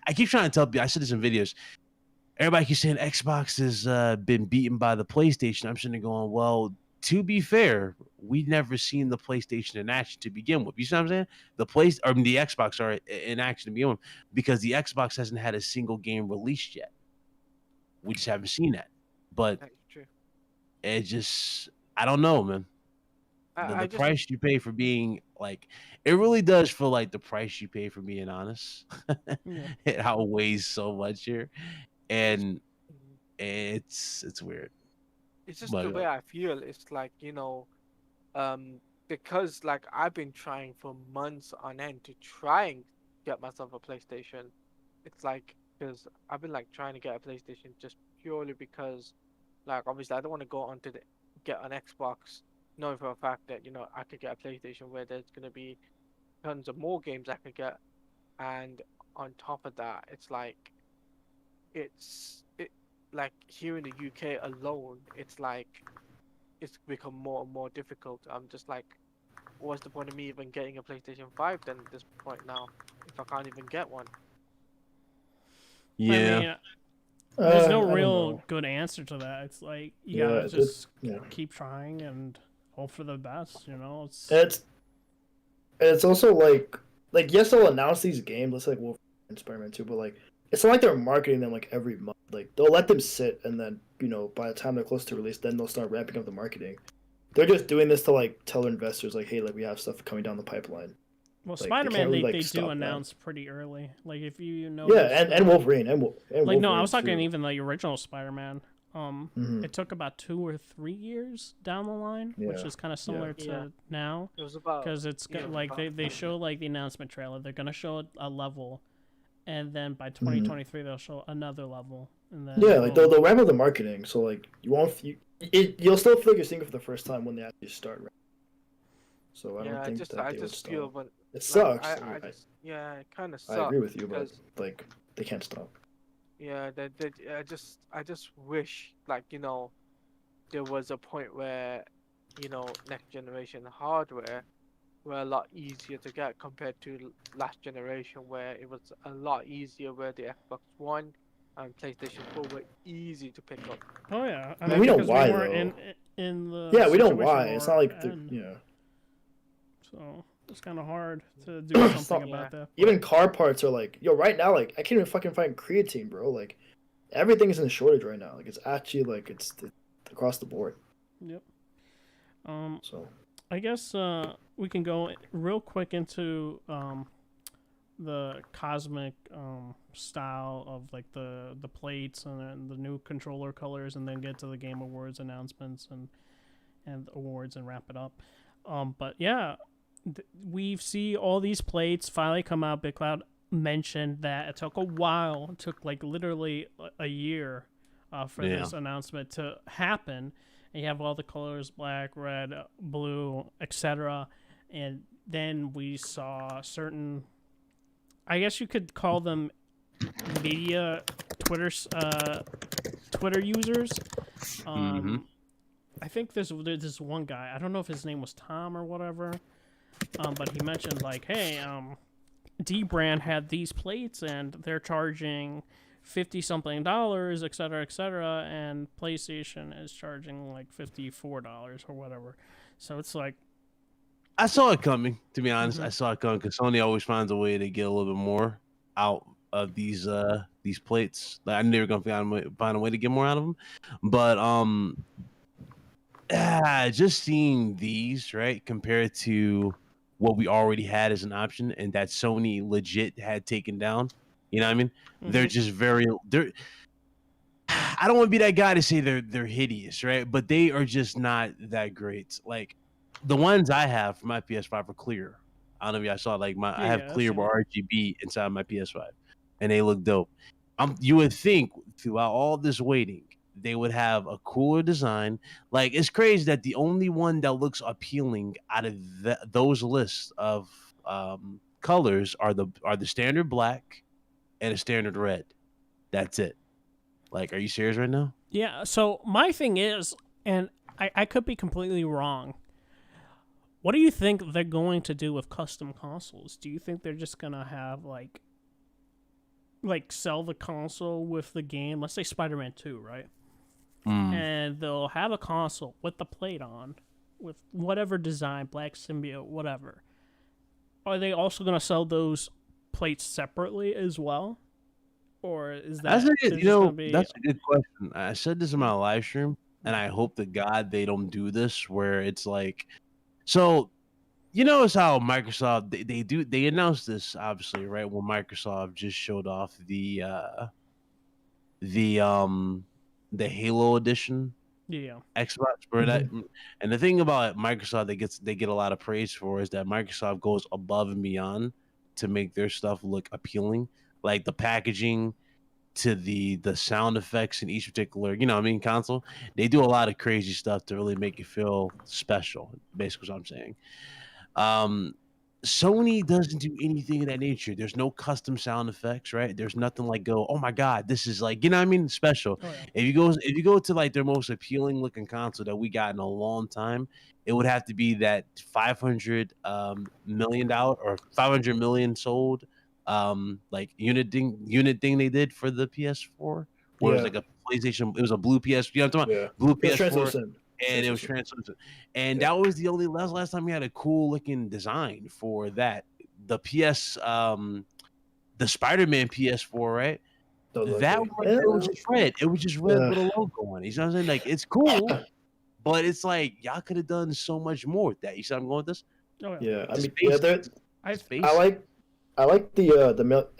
A: I keep trying to tell people, I said this in videos, everybody keeps saying Xbox has been beaten by the PlayStation. I'm sitting there going, well, to be fair, we've never seen the PlayStation in action to begin with. You see what I'm saying? The Xbox are in action to begin with, because the Xbox hasn't had a single game released yet. We just haven't seen that. But
D: That's true.
A: it just, I don't know, man. The price you pay for being it really does feel like the price you pay for being honest. It outweighs so much here, and it's weird.
D: It's just the way I feel. It's like, because like I've been trying for months on end to try and get myself a PlayStation. It's like, because I've been like trying to get a PlayStation just purely because, like, obviously I don't want to go on to get an Xbox knowing for a fact that I could get a PlayStation where there's gonna be tons of more games I could get, and on top of that, it's like like here in the UK alone, it's like it's become more and more difficult. I'm just like, what's the point of me even getting a PlayStation 5 then at this point now, if I can't even get one?
A: Yeah.
B: I mean, there's no real good answer to that. It's like you gotta just keep trying and hope for the best.
C: It's also like yes, they'll announce these games. Let's say like Wolf and Spider-Man 2, but like it's not like they're marketing them like every month. Like they'll let them sit, and then by the time they're close to release, then they'll start ramping up the marketing. They're just doing this to like tell their investors like, hey, like we have stuff coming down the pipeline.
B: Well, Spider-Man they do announce pretty early. Like if you know.
C: Yeah, and Wolverine and Wolverine
B: no, I was talking
C: too.
B: even the original Spider-Man. It took about 2 or 3 years down the line, which is kind of similar to now.
D: It was about,
B: because it's like they show like the announcement trailer. They're gonna show a level, and then by 2023 they'll show another level, and then
C: like they'll ramp up the marketing. So like you'll still feel like you're seeing it for the first time when they actually start. Right? So I don't think
D: I just feel when
C: it sucks.
D: it kind of sucks.
C: I agree with you, but like they can't stop.
D: Yeah, I just wish there was a point where next generation hardware were a lot easier to get compared to last generation, where it was a lot easier, where the Xbox One and PlayStation 4 were easy to pick up.
B: Oh yeah,
C: I mean, we know why though.
B: In the
C: we know why. It's not like
B: So it's kind of hard to do something about that.
C: Even car parts are like, right now, like I can't even fucking find creatine, bro. Like everything's in shortage right now. Like it's actually like it's across the board.
B: Yep.
C: So
B: I guess we can go real quick into the cosmic style of like the plates and the new controller colors, and then get to the Game Awards announcements and awards and wrap it up. But yeah, we see all these plates finally come out. BitCloud mentioned that it took a while. It took like literally a year for this announcement to happen. And you have all the colors: black, red, blue, etc. And Then we saw certain, I guess you could call them media Twitter users.
A: Mm-hmm.
B: I think there's this one guy. I don't know if his name was Tom or whatever. But he mentioned like, hey, D brand had these plates and they're charging $50-something, etc., and PlayStation is charging like $54 or whatever. So it's like,
A: I saw it coming. To be honest, I saw it coming because Sony always finds a way to get a little bit more out of these plates. Like, I knew they were gonna find a way to get more out of them, but just seeing these right compared to what we already had as an option and that Sony legit had taken down. You know what I mean? They're just they're. I don't want to be that guy to say they're hideous, right? But they are just not that great. Like the ones I have for my PS5 are clear. I don't know if y'all saw like I have clear RGB inside my PS5, and they look dope. You would think throughout all this waiting, they would have a cooler design. Like it's crazy that the only one that looks appealing out of those lists of colors are the standard black and a standard red. That's it. Like, are you serious right now?
B: yeah. So my thing is, and I could be completely wrong. What do you think they're going to do with custom consoles? Do you think they're just gonna have like sell the console with the game? Let's say Spider-Man 2, right? And they'll have a console with the plate on, with whatever design, black symbiote, whatever. Are they also gonna sell those plates separately as well? Or is that
A: that's a good question. I said this in my live stream, and I hope to God they don't do this where it's like, so you notice how Microsoft they announced this obviously right when Microsoft just showed off the Halo edition Xbox for that. And the thing about Microsoft they get a lot of praise for is that Microsoft goes above and beyond to make their stuff look appealing, like the packaging to the sound effects in each particular, console. They do a lot of crazy stuff to really make you feel special. Basically, what I'm saying. Sony doesn't do anything of that nature. There's no custom sound effects, right? There's nothing like oh my god, this is like, special.
B: Oh, yeah.
A: If you go to like their most appealing looking console that we got in a long time, it would have to be that $500 million or 500 million sold like unit thing they did for the PS4, where it was like a PlayStation. It was a blue PS. You know what I'm talking about? Blue PS4. And it was translucent, and that was the only last time we had a cool looking design for that. The the Spider-Man PS4, right? That one, it was just red. It was just red with a logo on it. You know what I'm saying? Like it's cool, but it's like y'all could have done so much more with that. You see, I'm going with this.
C: Oh, yeah, I mean, I like the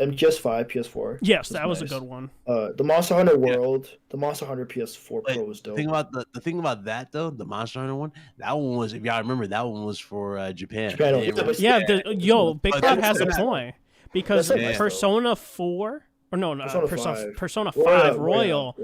C: MGS5 PS4.
B: Yes, that was nice. A good one.
C: The Monster Hunter World, the Monster Hunter PS4 Pro was dope.
A: The thing about that though, the Monster Hunter one, that one was, if y'all remember, that one was for Japan.
B: Big Cloud has a point because Persona 4 or Persona 5 Royal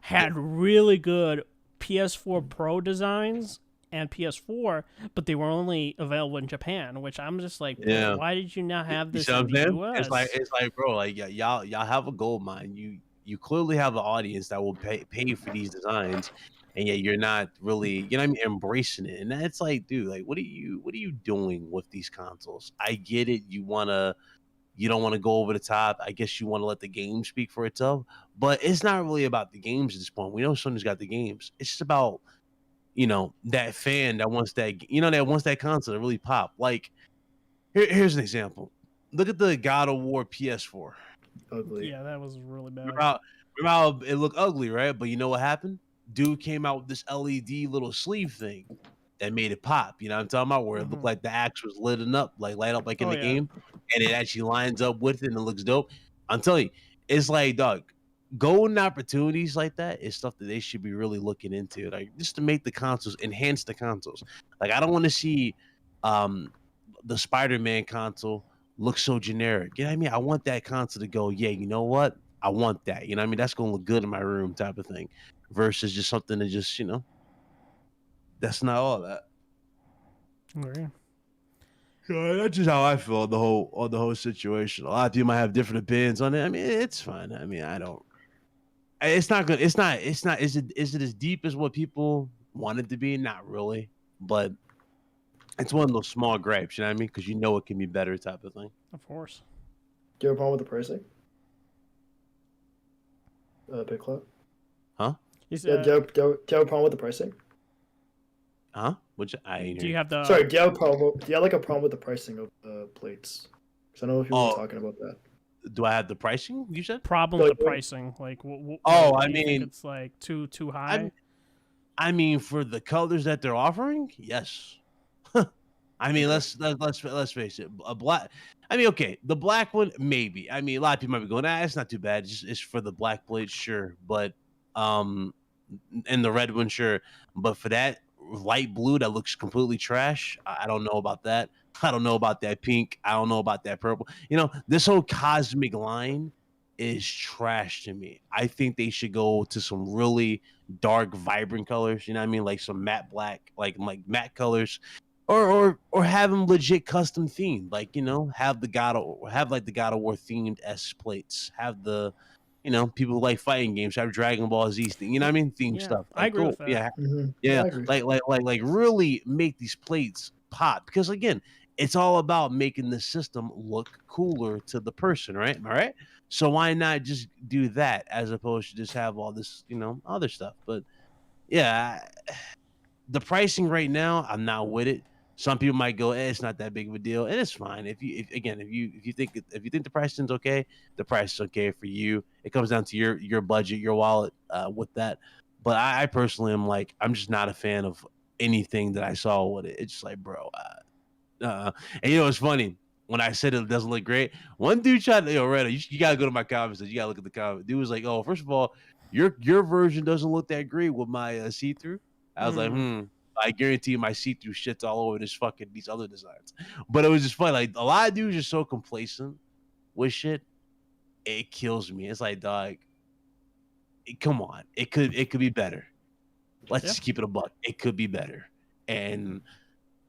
B: had really good PS4 Pro designs and PS4, but they were only available in Japan, which I'm just like, why did you not have this in the US?
A: It's like, bro, like y'all have a gold mine. You clearly have an audience that will pay for these designs, and yet you're not really, embracing it. And that's like, dude, like, what are you doing with these consoles? I get it. You don't want to go over the top. I guess you want to let the game speak for itself, but it's not really about the games at this point. We know Sony's got the games. It's just about that fan that wants that console to really pop. Like, here's an example. Look at the God of War PS4.
C: Ugly.
B: Yeah, that was really bad.
A: Remember how it looked ugly, right? But you know what happened? Dude came out with this LED little sleeve thing that made it pop. You know what I'm talking about? Where it looked like the axe was light up like in the game, and it actually lines up with it and it looks dope. I'm telling you, it's like, dog, golden opportunities like that is stuff that they should be really looking into, like just to make the consoles, enhance the consoles. Like, I don't want to see the Spider-Man console look so generic. You know what I mean? I want that console to go, yeah, you know what? I want that. You know what I mean? That's going to look good in my room type of thing versus just something that just, that's not all that.
B: Okay.
A: Yeah, that's just how I feel on the whole situation. A lot of people might have different opinions on it. I mean, it's fine. I mean, I don't. It's not good. It's not. It's not. Is it as deep as what people want it to be? Not really. But it's one of those small gripes. You know what I mean? Because you know it can be better, type of thing.
B: Of course.
C: Do you have a problem with the pricing? Big Club?
A: Huh?
B: Is,
C: Yeah, do you have a problem with the pricing?
A: Huh? Which I ain't
B: do you
A: hear.
B: have the
C: Sorry, do you have like a problem with the pricing of the plates? Because I know people were talking about that.
A: Do I have the pricing? You said.
B: problem with the pricing? Like,
A: Oh,
B: like,
A: I
B: do you think
A: mean,
B: it's like too high?
A: I mean, for the colors that they're offering, yes. I mean,
C: Okay.
A: let's face it. A black. I mean, okay, the black one maybe. I mean, a lot of people might be going, it's not too bad. It's for the black blade, sure, but um, and the red one, sure, but for that light blue that looks completely trash, I don't know about that. I don't know about that pink. I don't know about that purple. You know, this whole cosmic line is trash to me. I think they should go to some really dark, vibrant colors. You know what I mean? Like some matte black, like matte colors, or have them legit custom themed. Like, you know, have like the God of War themed S plates. Have the, you know, people who like fighting games have Dragon Ball Z thing. You know what I mean? Theme
B: Yeah,
A: stuff.
B: I
A: Like,
B: agree
A: cool.
B: with that.
A: Yeah,
C: Yeah,
A: yeah.
C: I agree.
A: Like really make these plates pop, because again, it's all about making the system look cooler to the person, right? Am I right? So why not just do that as opposed to just have all this, you know, other stuff? But yeah, the pricing right now, I'm not with it. Some people might go, it's not that big of a deal, and it's fine. If you think the pricing's okay, the price is okay for you. It comes down to your budget, your wallet, with that. But I personally am like, I'm just not a fan of anything that I saw with it. It's just like, bro, and you know, it's funny when I said it doesn't look great. One dude tried to, Reddit, you gotta go to my comments. You gotta look at the comment. Dude was like, oh, first of all, your version doesn't look that great with my see through. I was like, I guarantee you my see through shit's all over these other designs. But it was just funny. Like, a lot of dudes are so complacent with shit. It kills me. It's like, dog, come on. It could be better. Let's
B: Yeah.
A: just keep it a buck. It could be better. And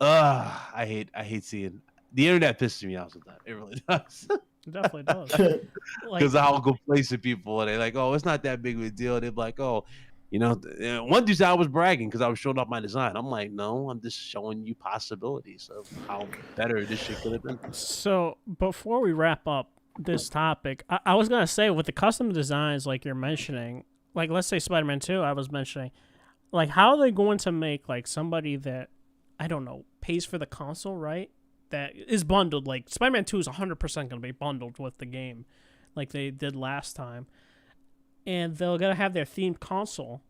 A: I hate seeing the internet pisses me off sometimes. It really does.
B: It definitely does. Like,
A: Because of how complacent people are. They're like, oh, it's not that big of a deal. They're like, oh, you know, one dude said I was bragging because I was showing off my design. I'm like, no, I'm just showing you possibilities of how better this shit could have been.
B: so before we wrap up this topic, I was gonna say with the custom designs, like you're mentioning, like let's say Spider-Man 2, I was mentioning, like how are they going to make like somebody that I don't know pays for the console, right? That is bundled. Like Spider-Man 2 is 100% going to be bundled with the game, like they did last time, and they're gonna have their themed console.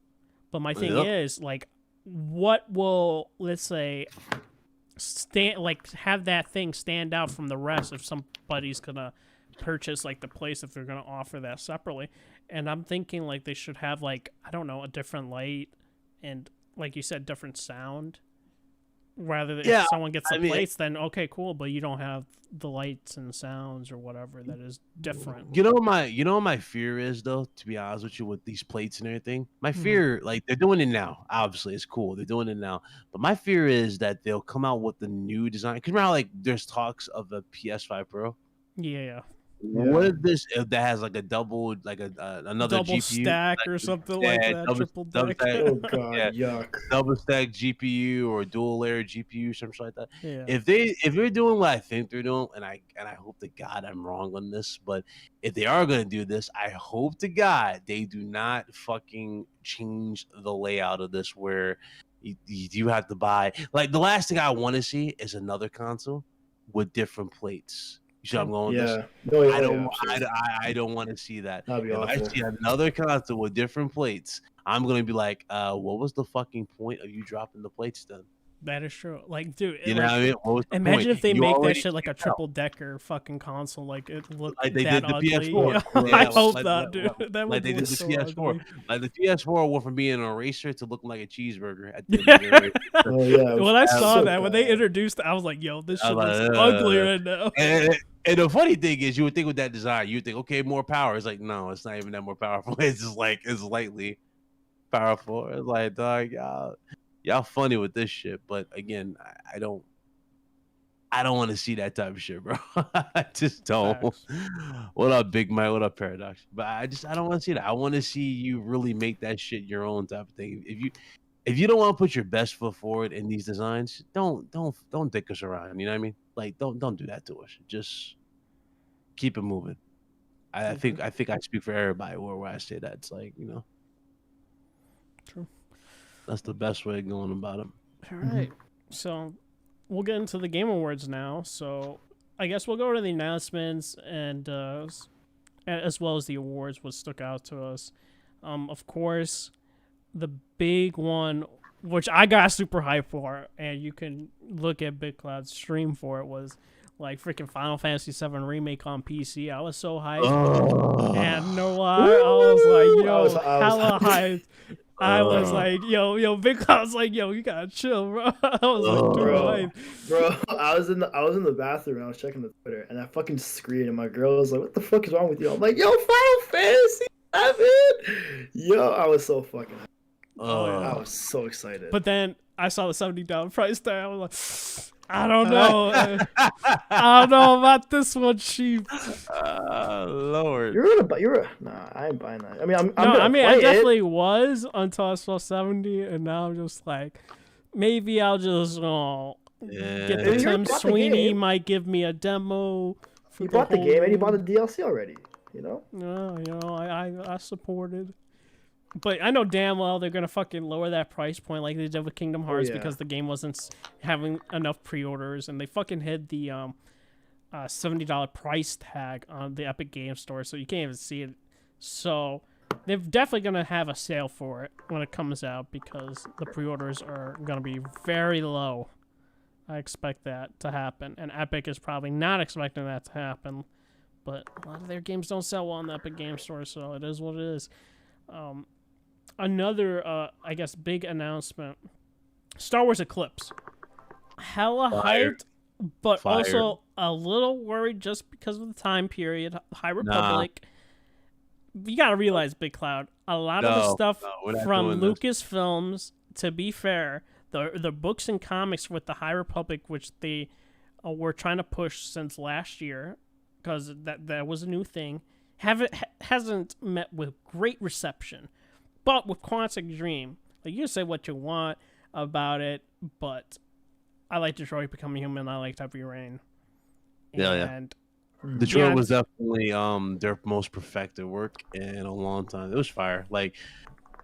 B: But my thing is, like, what will, let's say, have that thing stand out from the rest if somebody's gonna purchase like the place, if they're gonna offer that separately? And I'm thinking like they should have, like, I don't know, a different light and, like you said, different sound. Rather than if someone gets the plates, then okay, cool, but you don't have the lights and sounds or whatever that is different.
A: You know what my fear is, though, to be honest with you, with these plates and everything. My fear, like, they're doing it now. Obviously, it's cool. They're doing it now. But my fear is that they'll come out with the new design. Because remember how, like, there's talks of a PS5 Pro?
B: Yeah.
A: What if that has like a double, like another
B: double
A: GPU
B: stack or something like that, triple deck.
C: Oh god, yuck.
A: double stack GPU or dual layer GPU, something like that.
B: Yeah.
A: If they're doing what I think they're doing, and I hope to God I'm wrong on this, but if they are gonna do this, I hope to God they do not fucking change the layout of this where you have to buy. Like, the last thing I want to see is another console with different plates. You see how I'm going with this? I don't want to see that.
C: That'd be
A: If
C: awful.
A: I see another console with different plates, I'm gonna be like, what was the fucking point of you dropping the plates then?
B: That is true. Like, dude,
A: You know what I mean? What was the
B: imagine
A: point?
B: if they
A: You
B: make that
A: already
B: shit like a
A: figured out.
B: triple decker fucking console, like it looked
A: Like they
B: that
A: did the
B: ugly.
A: PS4.
B: I
A: Yeah,
B: hope
A: like-
B: not,
A: like-
B: dude. That
A: like
B: would
A: they
B: look
A: did the
B: so
A: PS4.
B: ugly.
A: Like the PS4 went from being an eraser to looking like a cheeseburger. At the end of the day.
C: Oh yeah.
B: When I saw
C: so
B: that, when they
C: bad.
B: introduced it, I was like, yo, this shit
A: I was
B: looks
A: like,
B: ugly right now.
A: And the funny thing is, you would think with that design, you would think, okay, more power. It's like, no, it's not even that more powerful. It's just like, it's lightly powerful. It's like, dog, y'all funny with this shit. But again, I don't. I don't want to see that type of shit, bro. I just don't.
B: Facts.
A: What up, Big Mike? What up, Paradox? But I don't want to see that. I want to see you really make that shit your own type of thing. If you don't want to put your best foot forward in these designs, don't dick us around. You know what I mean? Like don't do that to us. Just keep it moving. I think I speak for everybody where I say that. It's like,
B: True.
A: that's the best way of going about it.
B: All right. So we'll get into the Game Awards now. So I guess we'll go to the announcements and as well as the awards, what stuck out to us. Of course, the big one, which I got super hyped for, and you can look at Big Cloud's stream for it, was like freaking Final Fantasy VII Remake on PC. I was so hyped. And no lie, I was like, yo,
C: I was
B: hella hyped. I was like, yo, Big Cloud was like, yo, you gotta chill, bro. I was like, dude,
C: bro, I was in the bathroom and I was checking the Twitter and I fucking screamed and my girl was like, what the fuck is wrong with you? I'm like, yo, Final Fantasy 7! Yo, I was so fucking hyped. I was so excited.
B: But then I saw the $70 price tag. I was like, I don't know. I don't know about this one, cheap.
A: Lord.
C: Nah, I ain't buying that. I mean,
B: I definitely was until I saw 70, and now I'm just like, maybe I'll just get the Tim Sweeney might give me a demo.
C: You bought the game and you bought the DLC already.
B: I supported. But I know damn well they're gonna fucking lower that price point like they did with Kingdom Hearts because the game wasn't having enough pre-orders, and they fucking hid the $70 price tag on the Epic Game Store, so you can't even see it. So they're definitely gonna have a sale for it when it comes out because the pre-orders are gonna be very low. I expect that to happen, and Epic is probably not expecting that to happen. But a lot of their games don't sell well on the Epic Game Store, so it is what it is. Another, I guess, big announcement. Star Wars Eclipse. Hella hyped, but also a little worried just because of the time period. High Republic. You gotta realize, Big Cloud, a lot of the stuff from Lucasfilms, to be fair, the books and comics with the High Republic, which they were trying to push since last year, because that was a new thing, hasn't met with great reception. But with Quantic Dream, like, you can say what you want about it, but I like Detroit Become Human. I like Heavy Rain. And
A: Detroit was definitely their most perfected work in a long time. It was fire. Like,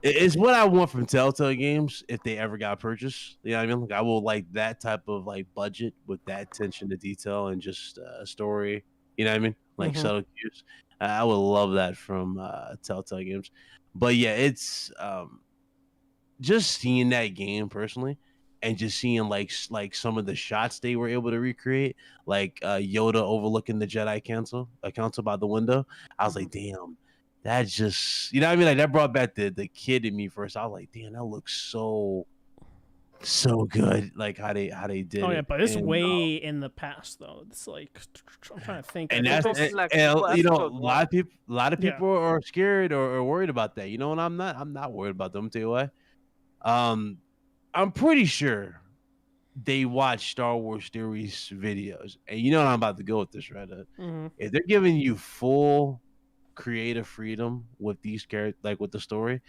A: it's what I want from Telltale games if they ever got purchased. You know what I mean? Like, I will like that type of like budget with that attention to detail and just a story. You know what I mean? Like subtle cues. I would love that from Telltale games. But yeah, it's just seeing that game personally, and just seeing like some of the shots they were able to recreate, like Yoda overlooking the Jedi Council by the window. I was like, damn, that just, you know what I mean? Like, that brought back the kid in me first. I was like, damn, that looks so good, like how they did.
B: Oh yeah, but it's way in the past though. It's like, I'm trying to think.
A: And that's you know, a lot of people are scared or worried about that. You know, and I'm not worried about them. Tell you why. I'm pretty sure they watch Star Wars Theories videos, and you know what I'm about to go with this, right? If they're giving you full creative freedom with these characters, like with the story,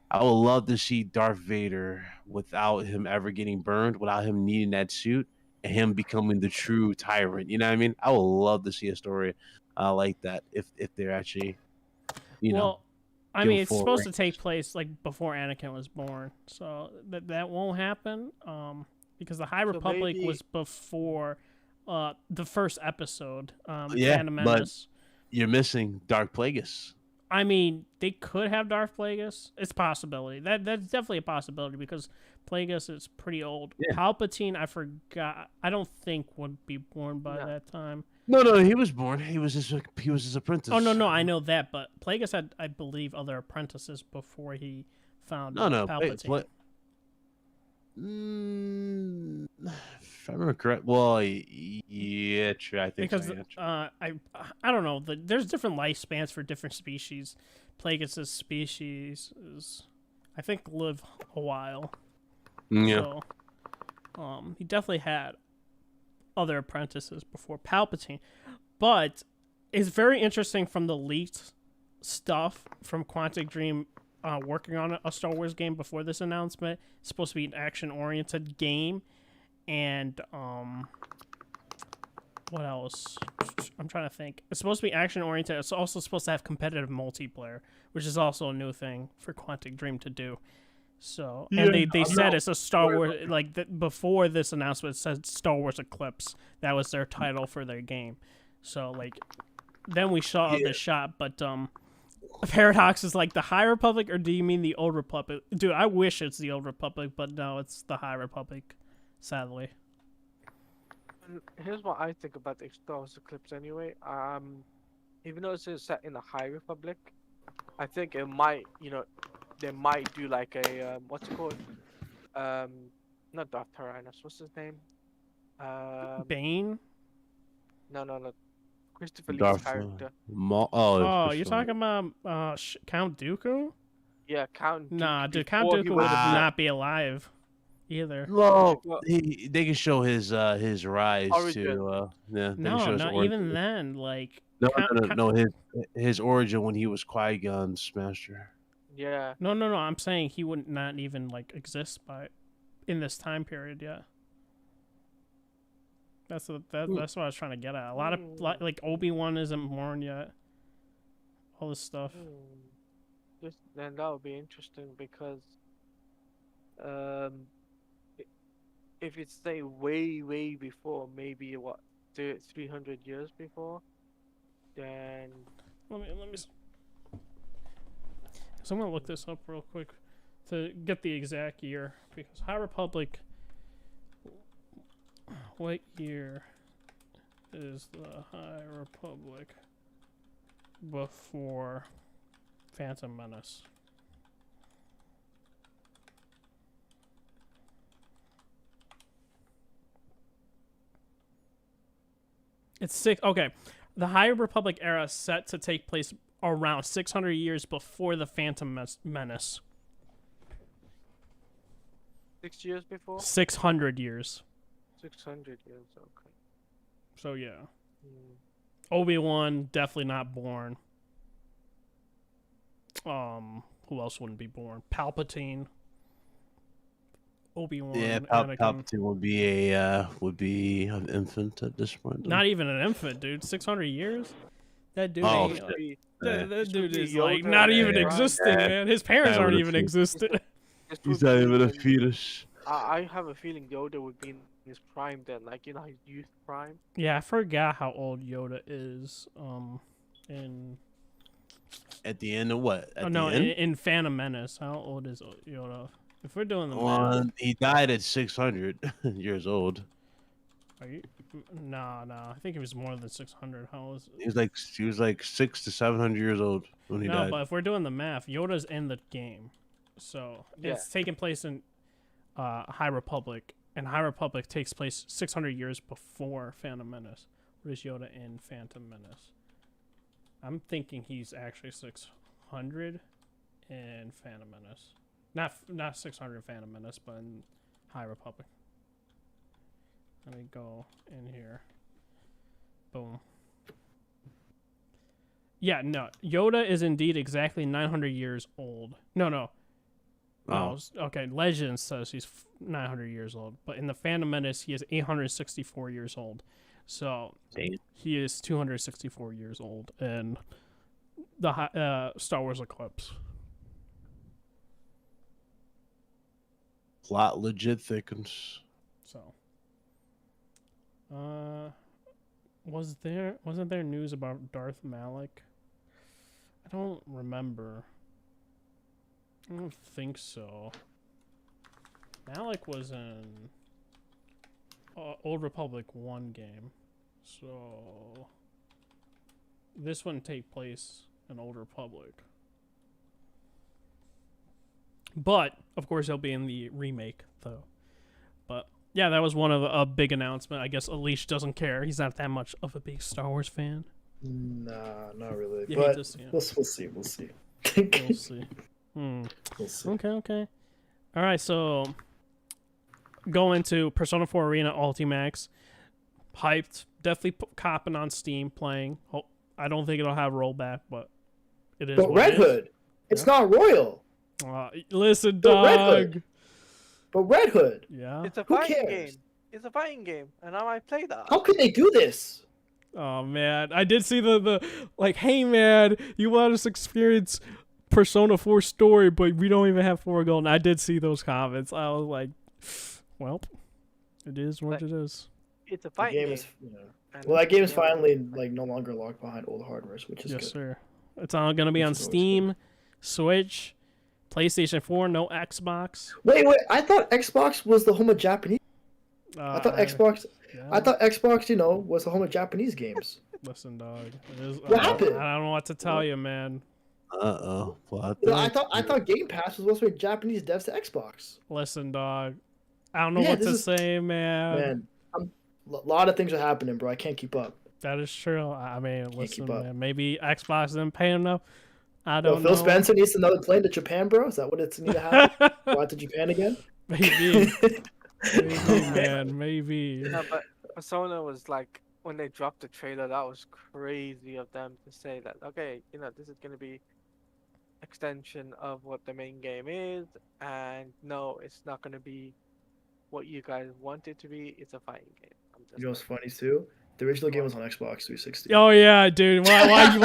A: I would love to see Darth Vader without him ever getting burned, without him needing that suit, and him becoming the true tyrant. You know what I mean? I would love to see a story like that if they're actually, you know.
B: I mean, it's supposed to take place like before Anakin was born, so that won't happen. Because the High Republic was before the first episode.
A: But you're missing Darth Plagueis.
B: I mean, they could have Darth Plagueis. It's a possibility. That's definitely a possibility because Plagueis is pretty old. Yeah. Palpatine, I forgot. I don't think would be born by that time.
A: No, he was born. He was his apprentice.
B: Oh no, I know that, but Plagueis had, I believe, other apprentices before he found Palpatine.
A: If I remember correct, well, yeah, true. I think
B: because
A: so,
B: I don't know. There's different lifespans for different species. Plagueis' species is, I think, live a while.
A: Yeah.
B: So, he definitely had other apprentices before Palpatine. But it's very interesting from the leaked stuff from Quantic Dream working on a Star Wars game before this announcement. It's supposed to be an action-oriented game. And, what else? I'm trying to think. It's supposed to be action-oriented. It's also supposed to have competitive multiplayer, which is also a new thing for Quantic Dream to do. So, and they said it's a Star Wars, like, before this announcement, it said Star Wars Eclipse. That was their title for their game. So, like, then we saw the shot, but, Paradox is like the High Republic, or do you mean the Old Republic? Dude, I wish it's the Old Republic, but no, it's the High Republic, sadly.
D: Here's what I think about the Star Wars Eclipse anyway. Even though it's set in the High Republic, I think it might, they might do like a what's it called? Not Darth Tyrannus. What's his name?
B: Bane?
D: No. Christopher Lee's
A: Darth
D: character.
B: Oh, you're talking about Count Dooku?
D: Yeah, Count Dooku.
B: Nah, dude, Count Dooku would not be alive either.
A: Well, they can show his rise
D: Origin.
A: to yeah. They can
B: No,
A: show his
B: not
A: origin.
B: even then. Like
A: No, his origin when he was Qui-Gon's master.
D: Yeah.
B: No. I'm saying he would not even like exist in this time period yet. That's what I was trying to get at. A lot of like Obi-Wan isn't born yet. All this stuff.
D: Then that would be interesting because, if it's say way before, maybe 300 years before, then
B: Let me. So I'm gonna look this up real quick to get the exact year because High Republic. What year is the High Republic before Phantom Menace? It's six. Okay, the High Republic era is set to take place around 600 years before the Phantom Menace.
D: 6 years before.
B: 600 years.
D: 600 years. Okay.
B: So yeah, Obi-Wan definitely not born. Who else wouldn't be born? Palpatine. Obi-Wan.
A: Yeah, Palpatine would be an infant at this point.
B: Not even an infant, dude. 600 years. That dude.
A: Oh,
B: ain't,
A: shit.
B: that dude is
D: Yoda
B: like not even
D: and
B: existing, man. His parents
A: Yeah,
B: aren't
A: what
B: even
A: if
B: existing.
A: He's not even a fetus.
D: I have a feeling Yoda would be in his prime then, like his youth prime.
B: Yeah, I forgot how old Yoda is. In
A: At the end of what? At the
B: in,
A: end?
B: in Phantom Menace, how old is Yoda? If we're doing the math,
A: Well, he died at 600 years old.
B: are you? No. I think he was more than 600. How old is it?
A: He was like 600 to 700 years old when he
B: No,
A: died.
B: but if we're doing the math, Yoda's in the game, so it's taking place in High Republic, and High Republic takes place 600 years before Phantom Menace. What is Yoda in Phantom Menace? I'm thinking he's actually 600 in Phantom Menace. Not 600 Phantom Menace, but in High Republic. Let me go in here. Boom. Yeah, no. Yoda is indeed exactly 900 years old. No. Oh, okay. Legend says he's 900 years old, but in the Phantom Menace, he is 864 years old. So he is 264 years old in the Star Wars Eclipse.
A: Plot legit thickens.
B: So, wasn't there news about Darth Malik? I don't remember. I don't think so. Malik was in Old Republic 1 game, so this wouldn't take place in Old Republic. But of course, he'll be in the remake, though. But yeah, that was one of a big announcement. I guess Alish doesn't care. He's not that much of a big Star Wars fan.
C: Nah, not really.
B: Yeah,
C: but
B: just, yeah.
C: we'll see.
B: We'll see.
C: We'll see.
B: Okay. All right, so go into Persona 4 Arena Ultimax. Hyped. Definitely copping on Steam playing. I don't think it'll have rollback, but it is.
C: But
B: what
C: Red
B: it is.
C: Hood, it's not Royal.
B: Listen,
C: But Red
B: dog.
C: Hood. But Red Hood.
B: Yeah.
D: It's a
C: Who
D: fighting
C: cares?
D: game. It's a fighting game, and I might play that.
C: How could they do this?
B: Oh man, I did see the like, hey man, you want us to experience Persona 4 story, but we don't even have 4 gold. And I did see those comments. I was like, well, it is what it is.
D: It's a
C: The
D: fighting
C: game
D: game.
C: is,
D: and
C: well, that game is
D: yeah,
C: finally like no longer locked behind old hardware, which is
B: Yes,
C: good.
B: sir. It's all gonna be on
C: Which is always
B: Steam, Switch, PlayStation 4, no Xbox.
C: Wait, I thought Xbox was the home of Japanese. I thought Xbox.
B: Yeah.
C: I thought Xbox, was the home of Japanese games.
B: Listen, dog. It is,
C: What happened?
B: I don't know what to tell you, man.
A: Well,
C: I thought Game Pass was supposed to be Japanese devs to Xbox.
B: Listen, dog. I don't know
C: Yeah,
B: what
C: this
B: to
C: is-
B: say, man.
C: Man, a lot of things are happening, bro. I can't keep up.
B: That is true. I mean, listen,
C: keep up.
B: man. Maybe Xbox isn't paying enough. I
C: Yo,
B: don't know.
C: Phil Spencer needs another plane to Japan, bro. Is that what it's need to happen? Go out to Japan again?
B: Maybe. Maybe, man. Maybe.
D: No, but Persona was like, when they dropped the trailer, that was crazy of them to say that, okay, this is going to be extension of what the main game is, and no, it's not going to be what you guys want it to be. It's a fighting game.
C: You know what's funny too? The original game was on Xbox 360.
B: Oh yeah, dude. Why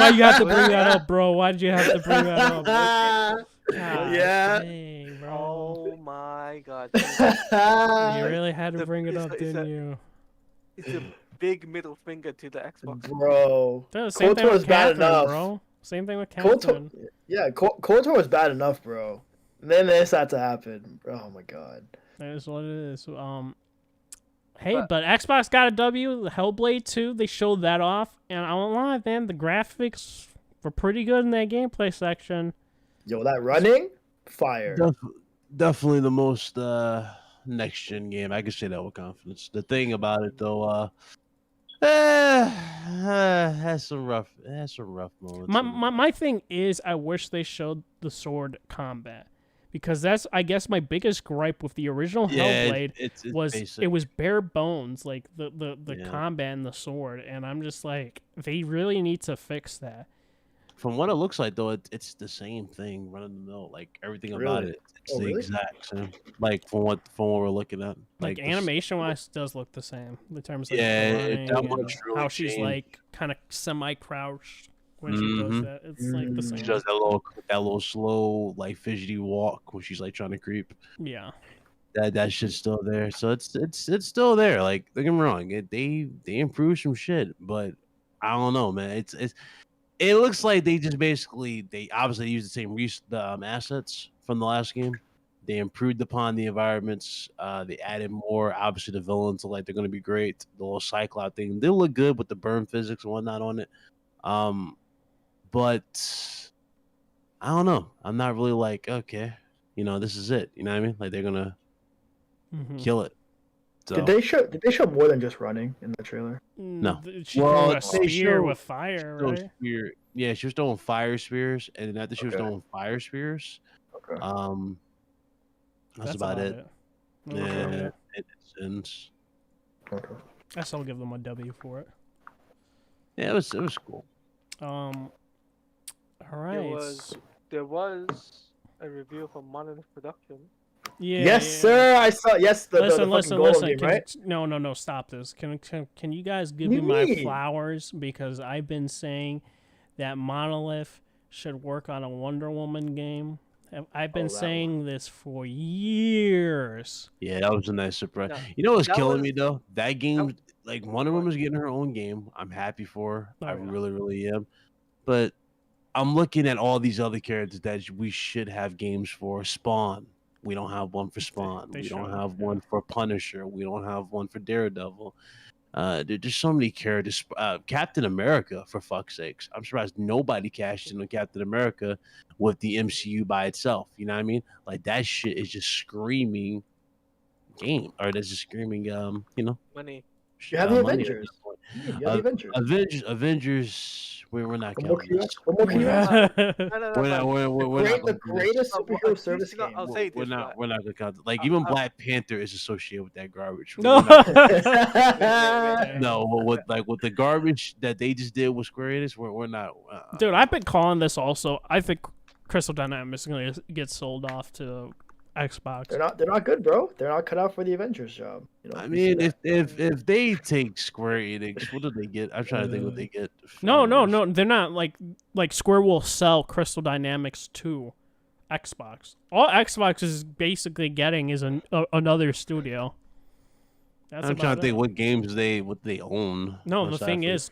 B: you have to bring that up, bro? Why did you have to bring that up? God
C: Yeah.
B: dang, bro.
D: Oh my god.
B: You really had to
D: The-
B: bring it
D: it's
B: up,
D: a- it's
B: didn't
D: a-
B: you?
D: It's a big middle finger to the Xbox.
C: Bro.
B: Dude, same thing
C: KOTOR
B: with
C: is bad
B: Catherine,
C: enough.
B: bro. Same thing with Catherine.
C: KOTOR, yeah, KOTOR was bad enough, bro. And then this had to happen. Oh my god.
B: That is what it is. Hey, but Xbox got a W. The Hellblade 2, they showed that off, and I won't lie, man, the graphics were pretty good in that gameplay section.
C: Yo, that running? Fire.
A: Definitely the most next gen game. I can say that with confidence. The thing about it though, has some rough moments.
B: My thing is, I wish they showed the sword combat, because that's, I guess, my biggest gripe with the original Hellblade
A: it's
B: was
A: basic.
B: it was bare bones, like the
A: Yeah.
B: combat and the sword, and I'm just like, they really need to fix that.
A: From what it looks like though, it's the same thing, run of the mill. Like everything about
C: Really?
A: it, it's
C: Oh,
A: the
C: really?
A: exact same. Like from what we're looking at,
B: Like
A: the
B: animation wise, does look the same in terms of
A: Yeah,
B: running
A: that
B: and
A: much really
B: how she's
A: changed.
B: like kind of semi crouched when she does
A: Mhm.
B: that. It's like the
C: Mm.
B: same.
A: She does that little slow, like fidgety walk when she's like trying to creep.
B: Yeah.
A: That shit's still there. So it's still there. Like, don't get me wrong, they improved some shit, but I don't know, man. It looks like they just basically they obviously used the same assets from the last game. They improved upon the environments. They added more. Obviously, the villains look like they're going to be great. The little Cyclops thing, they look good with the burn physics and whatnot on it. But I don't know. I'm not really like, okay, this is it. You know what I mean? Like they're gonna
B: Mhm.
A: kill it. So,
C: Did they show more than just running in the trailer?
A: No.
B: She
A: Well,
B: threw a
A: they
B: spear
A: showed-
B: with fire,
A: those
B: right?
A: Yeah, she was throwing fire spears, and then after she was
C: Okay.
A: throwing fire spears,
C: Okay.
A: that's about it.
B: Okay.
A: Yeah, it ends.
C: Okay.
B: I still give them a W for it.
A: Yeah, it was cool.
B: All right.
D: There was a review from Monolith Production.
B: Yeah.
C: Yes,
B: yeah.
C: sir. I saw. Yes, the
B: Listen.
C: fucking Golem game,
B: Can,
C: right?
B: No. Stop this. Can you guys give
C: What
B: me
C: do
B: my
C: you mean?
B: flowers, because I've been saying that Monolith should work on a Wonder Woman game. I've been
C: that
B: saying this for years.
A: Yeah, that was a nice surprise.
D: No,
A: You know what's
D: that
A: killing
D: was-
A: me though? That game, like Wonder
D: What?
A: Woman's getting her own game. I'm happy for her.
B: Oh,
A: I
B: yeah.
A: really, really am. But I'm looking at all these other characters that we should have games for. Spawn. We don't have one for Spawn.
B: They
A: We don't
B: should,
A: have
B: yeah.
A: one for Punisher. We don't have one for Daredevil. There's so many characters. Captain America, for fuck's sakes. I'm surprised nobody cashed in on Captain America with the MCU by itself. You know what I mean? Like that shit is just screaming game, or that's just screaming,
D: Money.
C: You have the
A: money at
C: Avengers.
A: this point.
C: You got the Avengers.
A: Avengers. We're not
C: What more
A: counting
C: can you
A: this.
C: ask? What more can you ask?
D: No, no, no,
A: We're not.
D: but
A: We're not
C: The
A: going to do this.
C: greatest
D: well,
C: superhero
D: at
C: service
D: least, you know,
C: game.
D: I'll say
A: We're
D: this,
A: not.
D: right?
A: We're not going to count. Like
D: I,
A: even
D: I,
A: Black Panther is associated with that garbage.
B: No.
A: No, with the garbage that they just did with Square Enix, we're not.
B: Dude, I've been calling this also. I think Crystal Dynamics is gonna get sold off to Xbox.
C: They're not good, bro. They're not cut out for the Avengers job. You know,
A: I
C: you see
A: mean,
C: that.
A: if they take Square Enix, what do they get? I'm trying to think what they get.
B: No, they're not like Square will sell Crystal Dynamics to Xbox. All Xbox is basically getting is another studio. That's
A: I'm trying to
B: about
A: think
B: it.
A: what games they own.
B: No, the
A: aside
B: thing
A: from-
B: is,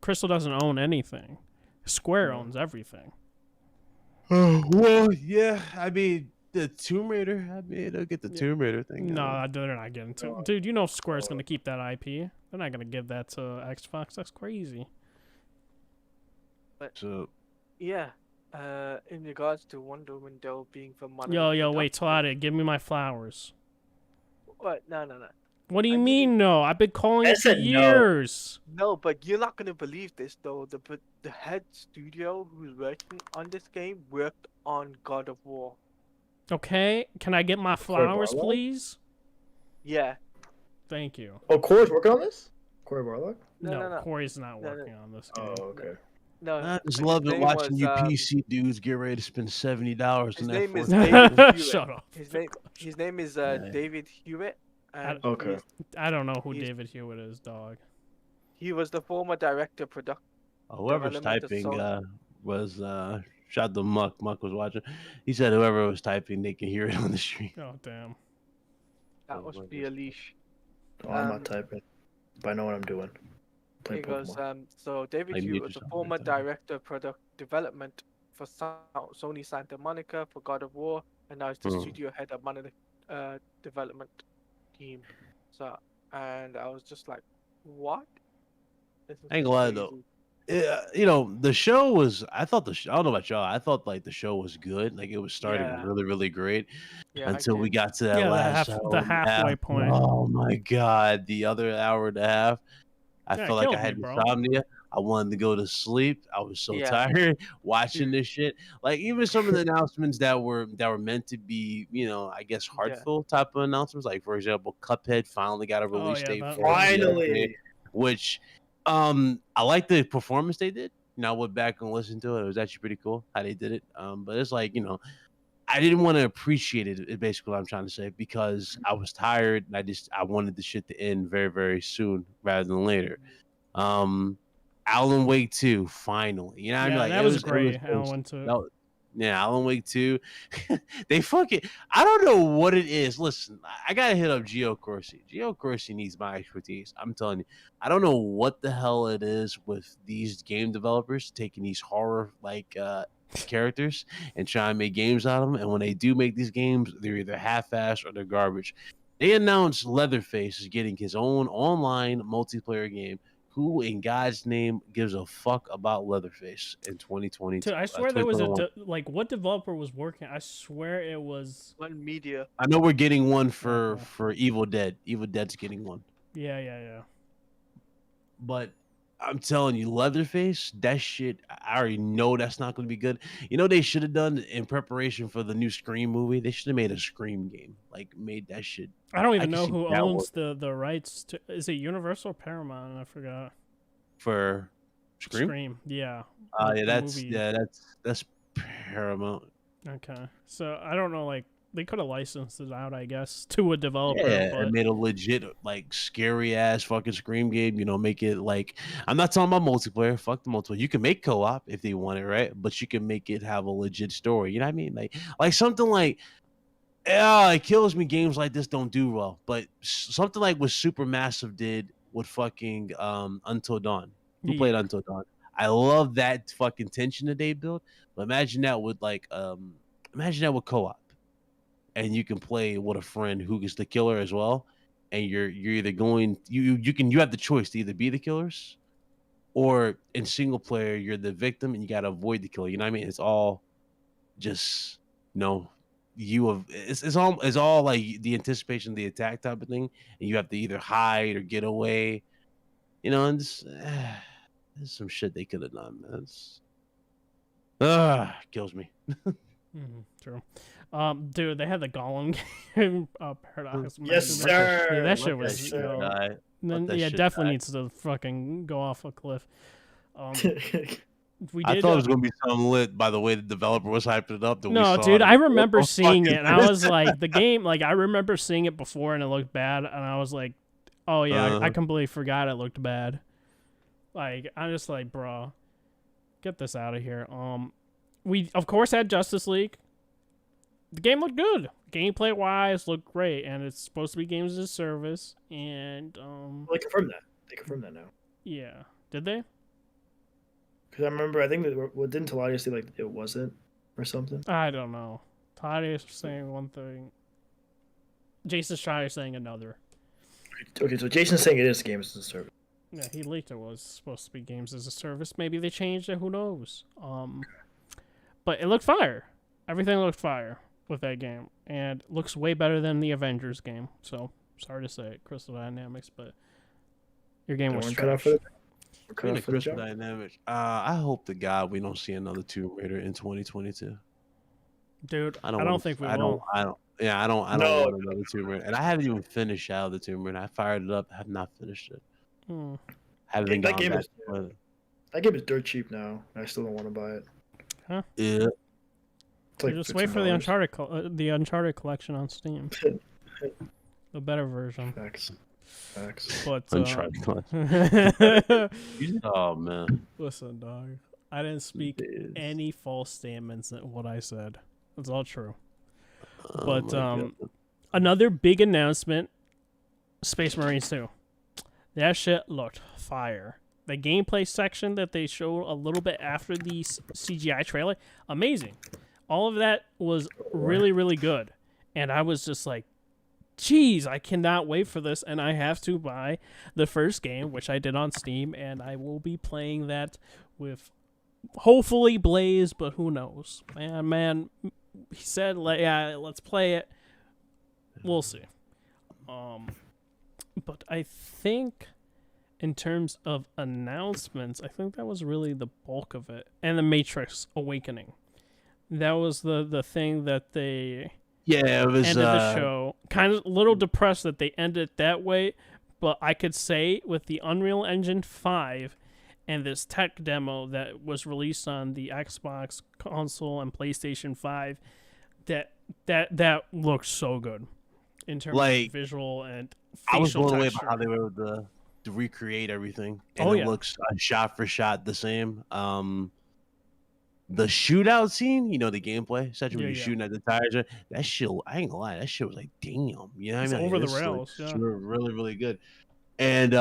B: Crystal doesn't own anything. Square owns everything.
A: well, yeah. I mean, the Tomb Raider. I mean, they'll get the Tomb Raider thing.
B: No, they're not getting to. Dude, you know Square's gonna keep that IP. They're not gonna give that to Xbox. That's crazy.
A: So
D: yeah. In regards to Wonder Window being from Monolith
B: Yo, wait,
D: Industrial-
B: Talade, give me my flowers.
D: What? No.
B: What do you
D: I
B: mean, no? I've been calling
C: I
B: it for
C: said no.
B: years.
D: No, but you're not gonna believe this though. The head studio who's working on this game worked on God of War.
B: Okay, can I get my flowers,
C: Barlow?
B: please?
D: Yeah.
B: Thank you.
C: Oh, Corey's working on this. Corey Barlow.
D: No.
B: Corey's not
D: No, no.
B: working on this game.
C: Oh, okay.
D: No.
A: I just
D: his
A: love it
D: name
A: watching
D: was,
A: you PC dudes get ready to spend $70
D: His
A: in that.
D: name is
A: Fortnite.
D: David Hewitt.
B: Shut up.
D: His name is David Hewitt. And
C: Okay.
B: I don't know who
D: He's-
B: David Hewitt is, dog.
D: he was the former director of production.
A: Whoever's
D: Development of
A: typing
D: Sony.
A: was shot the Muck. Muck was watching. He said whoever was typing, they can hear it on the stream.
B: Oh damn.
D: That
A: Oh,
D: must
A: my
D: be a leash.
C: Oh, I'm not typing, but I know what I'm doing. Playing
D: It goes,
C: Pokemon.
D: so David
A: Like
D: Hewitt
A: mute
D: was a
A: yourself
D: former
A: every time.
D: director of product development for Sony Santa Monica for God of War, and now he's the
A: Hmm.
D: studio head of Monolith development team. So, and I was just like, what? This is
A: I ain't gonna lie, though.
D: crazy.
A: You know, the show was. I thought I don't know about y'all. I thought like the show was good. Like it was starting
D: Yeah.
A: really, really great
D: Yeah, I
A: until we
D: did.
A: got to that
B: Yeah,
A: last
B: the
A: hour and a
B: halfway
A: half.
B: point.
A: Oh my god, the other hour and a half. I
B: Yeah, it
A: felt like I
B: killed
A: had
B: me, bro.
A: insomnia. I wanted to go to sleep. I was so
D: Yeah.
A: tired watching this shit. Like even some of the announcements that were meant to be, you know, I guess heartful type of announcements. Like for example, Cuphead finally got a release
B: yeah,
A: date.
B: that
A: for
B: was-
A: it the other day,
C: Finally.
A: which I like the performance they did. You know, I went back and listened to it. It was actually pretty cool how they did it. But it's like, you know, I didn't want to appreciate it, is basically what I'm trying to say, because I was tired and I wanted the shit to end very, very soon rather than later. Alan Wake 2, finally. You know what I mean?
B: Yeah,
A: Like,
B: that
A: it
B: was
A: it
B: great.
A: it
B: Alan went to.
A: that was- yeah, Alan Wake 2. They fucking I don't know what it is. Listen, I gotta hit up Geo Corsi. Geo Corsi needs my expertise. I'm telling you. I don't know what the hell it is with these game developers taking these horror like characters and trying to make games out of them. And when they do make these games, they're either half-assed or they're garbage. They announced Leatherface is getting his own online multiplayer game. Who in God's name gives a fuck about Leatherface in 2022?
B: Dude, I swear there was
A: 2021?
B: like what developer was working. I swear it was.
D: One media.
A: I know we're getting one for
B: Okay.
A: for Evil Dead. Evil Dead's getting one.
B: Yeah.
A: But I'm telling you, Leatherface, that shit, I already know that's not going to be good. You know, they should have done in preparation for the new Scream movie. They should have made a Scream game, like made that shit
B: I don't
A: I
B: even
A: can
B: know
A: see
B: who
A: that
B: owns the rights to. Is it Universal or Paramount? I forgot.
A: for Scream.
B: Scream. Yeah.
A: Yeah,
B: Like the
A: that's
B: movie.
A: that's Paramount.
B: Okay. So I don't know. Like they could have licensed it out, I guess, to a developer.
A: Yeah,
B: but
A: and made a legit like scary ass fucking Scream game. You know, make it like I'm not talking about multiplayer. Fuck the multiplayer. You can make co-op if they want it, right? But you can make it have a legit story. You know what I mean? Like something like. Yeah, it kills me. Games like this don't do well, but something like what Supermassive did with fucking Until Dawn. Who played
B: Yeah.
A: Until Dawn? I love that fucking tension that they built. But imagine that with imagine that with co-op, and you can play with a friend who is the killer as well, and you're either going you have the choice to either be the killers, or in single player you're the victim and you gotta avoid the killer. You know what I mean? It's all just it's all like the anticipation of the attack type of thing, and you have to either hide or get away. You know, and this, there's some shit they could have done, man. Kills me.
B: True. Dude, they had the Gollum game, Paradox.
C: Yes,
B: Massive.
C: sir.
B: Yeah, that shit
C: Yes,
B: was.
C: sir.
B: Then,
A: that
B: yeah,
A: shit
B: definitely
A: die.
B: needs to fucking go off a cliff. We
A: I
B: did.
A: thought it was gonna be something lit by the way the developer was hyping it up. That we
B: No,
A: saw
B: dude,
A: it.
B: I remember
A: What the
B: seeing
A: fuck
B: it,
A: is
B: and I was
A: this?
B: like, the game, like, I remember seeing it before, and it looked bad, and I was like, oh yeah, I completely forgot it looked bad. Like, I'm just like, bro, get this out of here. We of course had Justice League. The game looked good, gameplay wise, looked great, and it's supposed to be games as a service. And
C: They confirmed that. They confirmed that now.
B: yeah, did they?
C: Because I remember, I think that didn't Taladia say like it wasn't or something?
B: I don't know. Tadius saying one thing. Jason's trying saying another.
C: Okay, so Jason's saying it is games as a service.
B: Yeah, he leaked it was supposed to be games as a service. Maybe they changed it. Who knows? But it looked fire. Everything looked fire with that game, and looks way better than the Avengers game. So sorry to say it, Crystal Dynamics, but your game was
C: Cut off
B: trash.
C: for the
A: Crystal
C: job.
A: Dynamics. I hope to God we don't see another Tomb Raider in 2022.
B: Dude, I don't
A: wanna-
B: think we
A: I
B: will.
A: don't. Yeah, I don't
C: No.
A: want another Tomb Raider, and I haven't even finished Shadow of the Tomb Raider. I fired it up, have not finished it.
B: Hmm.
A: Haven't
C: That
A: gone
C: game
A: back.
C: is-
A: to it.
C: That game is dirt cheap now. I still don't want to buy it.
A: Yeah,
C: It's like
B: Just wait for the
C: $15.
B: Uncharted collection on Steam. The better version.
C: Facts.
B: But
A: Uncharted. Oh man,
B: listen, dog. I didn't speak any false statements in what I said. It's all true.
A: Oh,
B: But
A: my God.
B: another big announcement: Space Marines 2. That shit looked fire. The gameplay section that they showed a little bit after the CGI trailer, amazing. All of that was really, really good. And I was just like, geez, I cannot wait for this. And I have to buy the first game, which I did on Steam, and I will be playing that with hopefully Blaze, but who knows? Man, he said, yeah, let's play it. We'll see. But I think in terms of announcements, I think that was really the bulk of it. And the Matrix Awakening. That was the thing that they
A: it was
B: ended the show. Kind of a little depressed that they ended it that way, but I could say with the Unreal Engine 5 and this tech demo that was released on the Xbox console and PlayStation 5, that looks so good in terms of visual and facial
A: I was blown away
B: texture.
A: by how they were able to recreate everything, and it looks shot for shot the same. The shootout scene, the gameplay, especially when you're shooting at the tires, that shit, I ain't gonna lie, that shit was like, damn, you know what I mean?
B: Over the
A: This
B: rails,
A: looks
B: yeah.
A: really, really good. And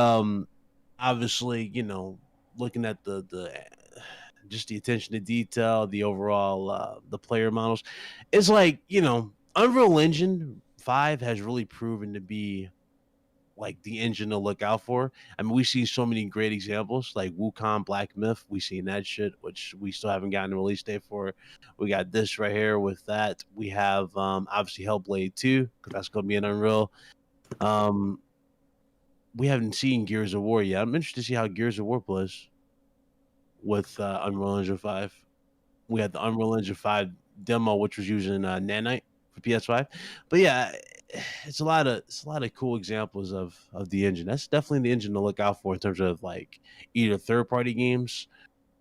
A: obviously, looking at the just the attention to detail, the overall the player models, it's like, Unreal Engine 5 has really proven to be like the engine to look out for. I mean, we see so many great examples like Wukong Black Myth. We seen that shit, which we still haven't gotten a release date for. We got this right here with that. We have obviously Hellblade 2, because that's gonna be an Unreal. We haven't seen Gears of War yet. I'm interested to see how Gears of War plays with Unreal Engine 5. We had the Unreal Engine 5 demo, which was using Nanite for PS5. But yeah, it's a lot of cool examples of the engine. That's definitely the engine to look out for in terms of like either third party games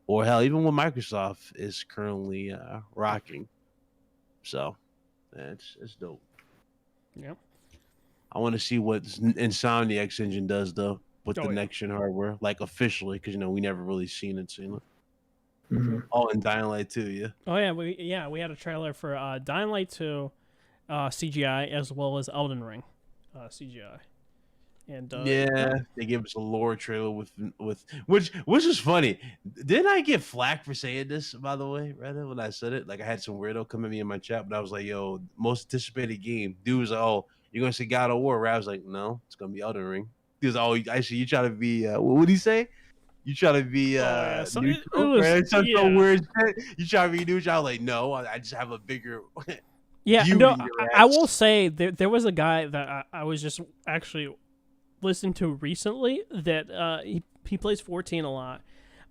A: or hell, even what Microsoft is currently rocking. So it's dope.
B: Yep.
A: I want to see what Insomniac's engine does though with the next gen hardware, like officially, because we never really seen it.
C: Mm-hmm.
A: Oh, and Dying Light 2, yeah.
B: Oh yeah, we had a trailer for Dying Light 2 CGI as well as Elden Ring CGI. And
A: they gave us a lore trailer with which is funny. Didn't I get flack for saying this, by the way, Reddit, when I said it? Like I had some weirdo come at me in my chat, but I was like, yo, most anticipated game. Dude was like, oh, you're gonna say God of War, right? I was like, no, it's gonna be Elden Ring. He was like, oh, actually you try to be what would he say? You try to be neutral, right? So weird shit. You try to be neutral. I was like, no, I just have a bigger
B: I will say there was a guy that I was just actually listening to recently that he plays 14 a lot,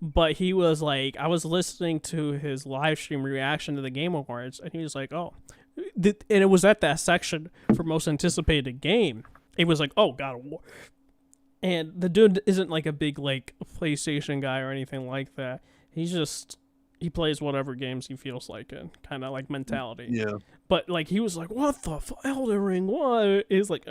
B: but he was like, I was listening to his live stream reaction to the Game Awards, and he was like, oh, and it was at that section for most anticipated game. It was like, oh, God of War. And the dude isn't like a big like PlayStation guy or anything like that. He plays whatever games he feels like in, kind of like mentality.
A: Yeah.
B: But like he was like, what the Elden Ring? What? It's like,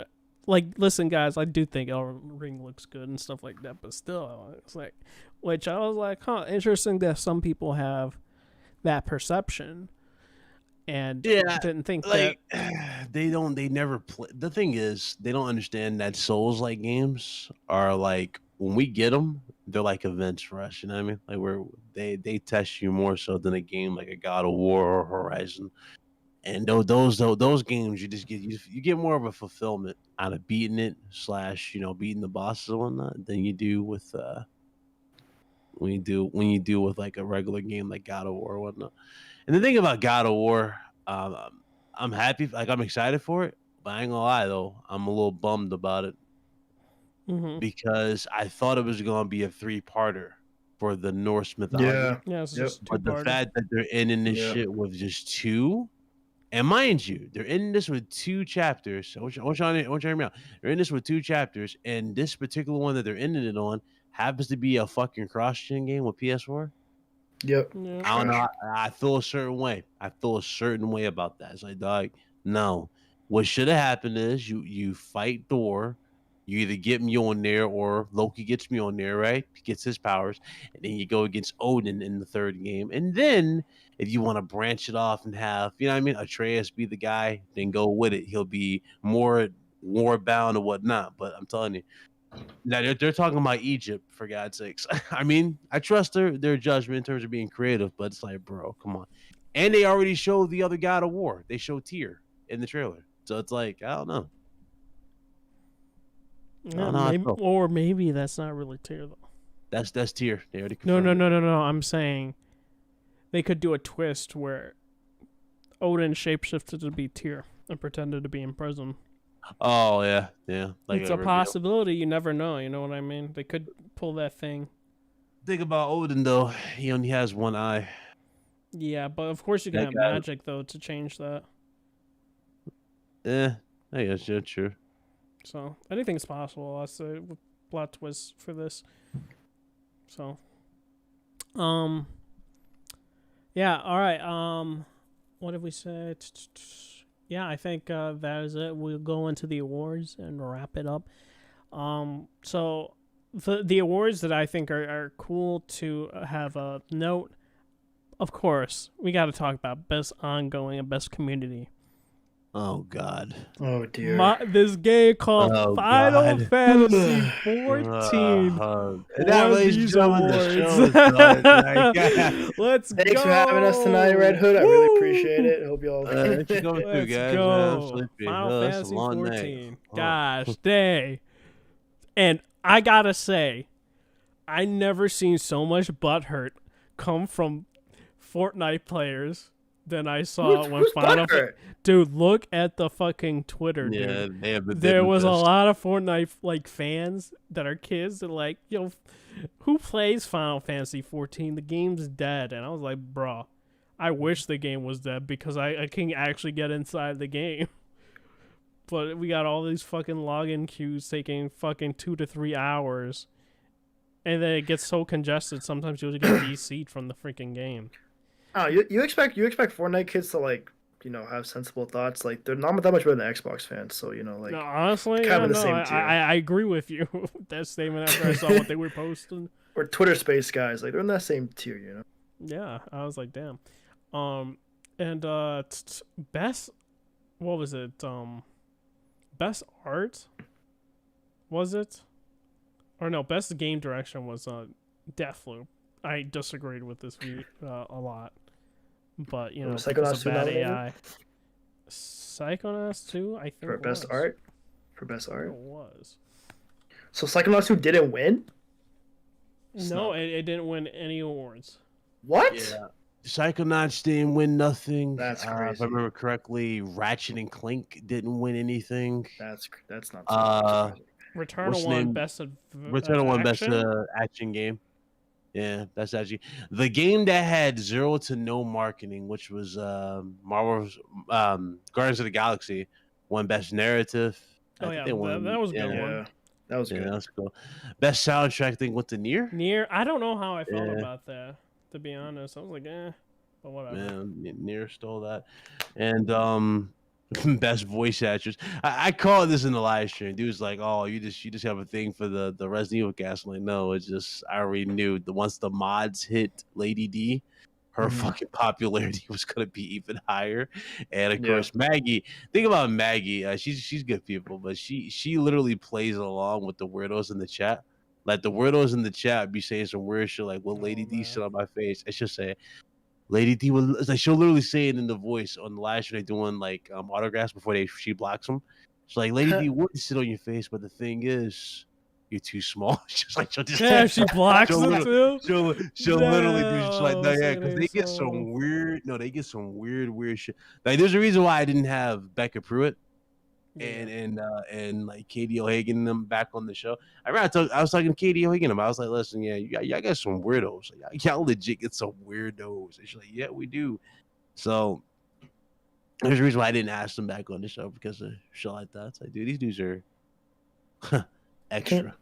B: listen, guys, I do think Elden Ring looks good and stuff like that, but still, it's like, which I was like, huh, interesting that some people have that perception, and didn't think
A: like they never play. The thing is, they don't understand that Souls like games are like, when we get them, they're like events for us. You know what I mean? Like they test you more so than a game like a God of War or Horizon. And those games, you just get more of a fulfillment out of beating it / beating the bosses and whatnot than you do with when you do with like a regular game like God of War or whatnot. And the thing about God of War, I'm happy, like I'm excited for it, but I ain't gonna lie though, I'm a little bummed about it because I thought it was gonna be a 3-parter for the Norse mythology.
B: Yeah, it's just
A: But the
B: two-parter.
A: fact that they're ending this shit with just 2, and mind you, they're ending this with 2 chapters. I want you to hear me out. They're ending this with 2 chapters, and this particular one that they're ending it on happens to be a fucking cross-gen game with PS4.
C: Yep.
B: Yeah.
A: I don't know. I feel a certain way. I feel a certain way about that. It's like, dog, no. What should have happened is you fight Thor. You either get Mjolnir or Loki gets Mjolnir, right? He gets his powers, and then you go against Odin in the 3rd game. And then if you want to branch it off and have, you know what I mean, Atreus be the guy, then go with it. He'll be more war bound or whatnot. But I'm telling you, now they're talking about Egypt, for God's sakes. I mean, I trust their judgment in terms of being creative, but it's like, bro, come on. And they already showed the other God of War. They showed Tyr in the trailer, so it's like, I don't know.
B: Yeah, maybe that's not really Tyr though.
A: That's Tyr. They already
B: No.
A: confirmed it.
B: I'm saying they could do a twist where Odin shapeshifted to be Tyr and pretended to be in prison.
A: Oh yeah. Like
B: it's a possibility. You never know. You know what I mean? They could pull that thing.
A: Think about Odin though. He only has one eye.
B: Yeah, but of course you can have magic though to change that.
A: I guess you're true.
B: So anything's possible. That's a plot twist for this. So, yeah. All right. What did we say? Yeah, I think that is it. We'll go into the awards and wrap it up. So the awards that I think are cool to have a note. Of course, we got to talk about best ongoing and best community.
A: Oh God!
C: Oh dear!
B: This game called Final Fantasy 14.
A: These awards.
B: Let's go!
C: Thanks for having us tonight, Red Hood. I really appreciate it. I hope you all.
B: Let's go! Final Fantasy 14. Gosh, dang! And I gotta say, I never seen so much butthurt come from Fortnite players than I saw when Final Fantasy. Dude, look at the fucking Twitter, dude.
A: Yeah,
B: there was a lot of Fortnite fans that are kids that are like, yo, who plays Final Fantasy 14? The game's dead. And I was like, bro, I wish the game was dead because I can actually get inside the game. But we got all these fucking login queues taking fucking 2 to 3 hours. And then it gets so congested, sometimes you'll get DC'd from the freaking game.
C: Oh, you expect Fortnite kids to have sensible thoughts. Like, they're not that much better than Xbox fans, so like.
B: No, honestly,
C: kind of the same tier.
B: I agree with you with that statement after I saw what they were posting.
C: Or Twitter Space guys, like they're in that same tier,
B: Yeah, I was like, damn. And best, what was it? Best art, was it? Or no, best game direction was Deathloop. I disagreed with this a lot. But,
C: Psychonauts 2
B: bad
C: nominated?
B: AI. Psychonauts 2, I think
C: For best art? For best art?
B: It was.
C: So Psychonauts 2 didn't win?
B: No, it didn't win any awards.
C: What?
A: Yeah. Psychonauts didn't win nothing.
C: That's crazy.
A: If I remember correctly, Ratchet and Clank didn't win anything.
C: That's not.
B: Returnal
A: the
B: won
A: name?
B: best
A: Returnal won best
B: action.
A: action game. Yeah, that's actually the game that had 0 to no marketing, which was Marvel's Guardians of the Galaxy, won best narrative. I
B: Oh
A: think
B: yeah,
A: they won.
B: that was a good
A: Yeah,
B: one.
C: Yeah, that was
A: yeah,
C: good.
A: that's cool. Best soundtrack thing went to Nier.
B: Nier, I don't know how I felt
A: Yeah.
B: about that. To be honest, I was like, but whatever.
A: Man, Nier stole that, and best voice actors. I called this in the live stream. Dude was like, "Oh, you just have a thing for the Resident Evil cast." I'm like, no, it's just I already knew the once the mods hit Lady D, her
C: Mhm.
A: fucking popularity was gonna be even higher. And of
C: Yeah.
A: course, Maggie. Think about Maggie. She's good people, but she literally plays along with the weirdos in the chat. Like the weirdos in the chat be saying some weird shit like, "Will Lady D
B: man.
A: sit on my face?" It's just say. Lady D will like she'll literally say it in the voice on the live stream. They doing like autographs before she blocks them. She's like, Lady D would sit on your face, but the thing is, you're too small. She's like, she'll just
B: Yeah, she blocks
A: she'll,
B: it
A: literally-
B: too.
A: she'll literally do. She's like, no,
B: No,
A: yeah, because they get some weird. No, they get some weird shit. Like, there's a reason why I didn't have Becca Pruitt and like Katie O'Hagan and them back on the show. I was talking to Katie O'Hagan about. I was like, listen, yeah, y'all got some weirdos. Like, y'all legit get some weirdos. And she's like, yeah, we do. So there's a reason why I didn't ask them back on the show because of shit like that. It's like, dude, these dudes are extra.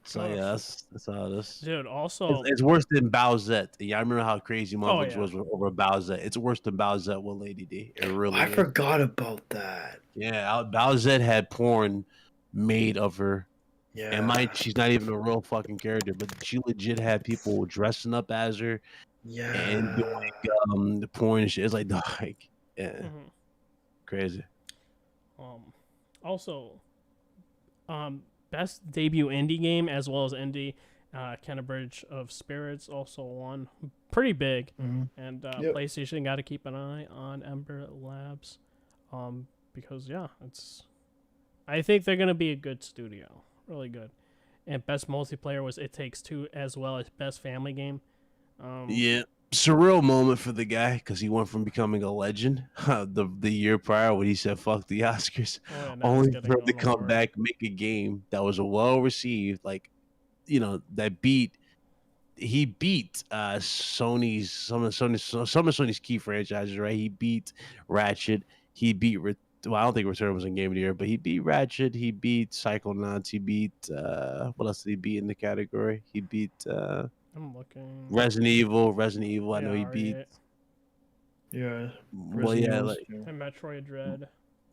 A: So yeah, that's how it is.
B: Dude, also
A: It's worse than Bowsette. Yeah, I remember how crazy motherfuckers
B: yeah.
A: was over Bowsette. It's worse than Bowsette with Lady D. It really
C: I
A: is.
C: forgot about that.
A: Yeah, Bowsette had porn made of her.
C: Yeah.
A: And she's not even a real fucking character, but she legit had people dressing up as her
C: Yeah.
A: and doing the porn and shit. It's like, yeah, crazy.
B: Also, best debut indie game as well as indie, Canterbridge of Spirits also won pretty big, and
C: Yep.
B: PlayStation got to keep an eye on Ember Labs, because I think they're gonna be a good studio, really good. And best multiplayer was It Takes Two as well as best family game.
A: Yeah, surreal moment for the guy because he went from becoming a legend the year prior when he said "fuck the Oscars," only for him to come back, make a game that was well received, like that he beat Sony's some of Sony's key franchises, right? He beat Ratchet, he beat well, I don't think Return was in Game of the Year, but he beat Ratchet, he beat Psychonauts, he beat what else did he beat in the category? He beat
B: I'm looking.
A: Resident Evil. I know he
B: Yeah,
A: beat.
B: right.
C: Yeah.
A: Well, yeah, like
B: And Metroid Dread.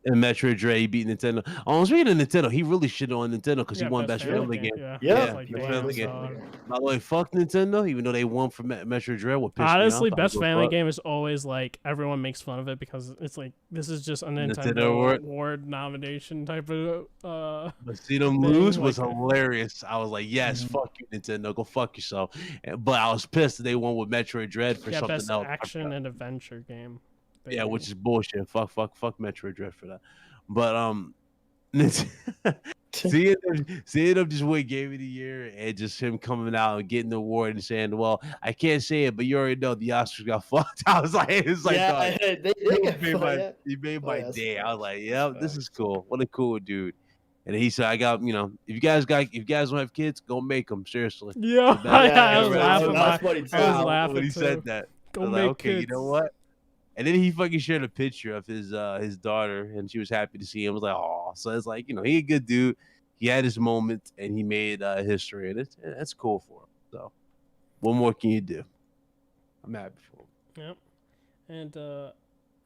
A: and Metroid Dread, he beat Nintendo. Oh, speaking of Nintendo, he really shitted on Nintendo because he won Best Family Game.
B: Yeah,
C: Yeah,
B: like,
A: Best
B: damn,
A: Family Game.
B: son.
A: By the way, fuck Nintendo, even though they won for Metroid Dread. What pissed
B: Honestly,
A: me off,
B: Best Family Game is always like everyone makes fun of it because it's like this is just a Nintendo award nomination type of
A: But see them lose was
B: like,
A: hilarious. I was like, yes, fuck you, Nintendo, go fuck yourself. But I was pissed that they won with Metroid Dread for something
B: best
A: else.
B: action and adventure game.
A: Yeah, which is bullshit. Fuck Metroid Dread for that. But seeing him just win Game of the Year and just him coming out and getting the award and saying, "Well, I can't say it, but you already know the Oscars got fucked." I was like, "It's like,
C: yeah,
A: he made my day." I was like, "Yeah, this is cool. What a cool dude." And he said, "I got if you guys don't have kids, go make them. Seriously."
B: Yeah, I was laughing. I was laughing
A: when he
B: too.
A: said that.
B: Go
A: I was
B: make
A: like, okay,
B: kids.
A: you know what? And then he fucking shared a picture of his daughter, and she was happy to see him. I was like, oh, so it's like he a good dude. He had his moment, and he made history, and that's cool for him. So, what more can you do? I'm happy for him.
B: Yep. And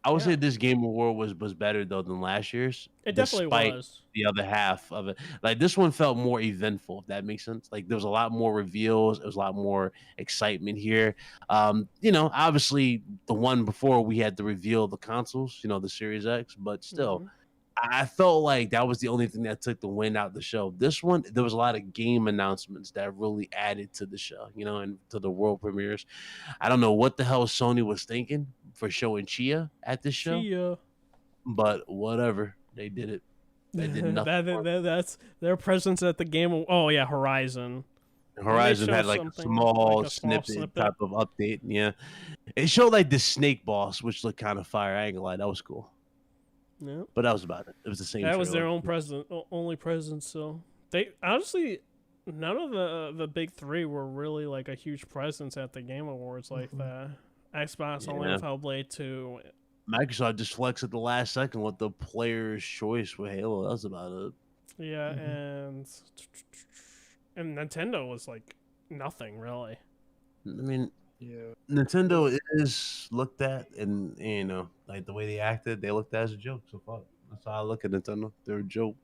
A: I would say this Game Award was better though than last year's.
B: It definitely was.
A: The other half of it, like this one felt more eventful. If that makes sense. Like there was a lot more reveals. There was a lot more excitement here. Obviously the one before we had the reveal of the consoles. The Series X, but still. I felt like that was the only thing that took the wind out of the show. This one, there was a lot of game announcements that really added to the show, and to the world premieres. I don't know what the hell Sony was thinking for showing Chia at this show, but whatever, they did it. They did nothing.
B: That's their presence at the game. Oh yeah, Horizon.
A: Horizon had like a small snippet type of update. Yeah, it showed like the snake boss, which looked kind of fire. I ain't gonna lie, that was cool.
B: Yeah.
A: But that was about it. It was the same.
B: That was their
A: trailer.
B: own only presence. So they honestly, none of the big three were really like a huge presence at the Game Awards like that. Xbox only
A: Yeah.
B: with Hellblade 2.
A: Microsoft just flexed at the last second with the player's choice with Halo. That was about it.
B: Yeah, and Nintendo was like nothing really.
A: I mean,
C: Yeah.
A: Nintendo is looked at, and you know, like the way they acted, they looked at as a joke. So fuck. That's how I look at Nintendo. They're a joke.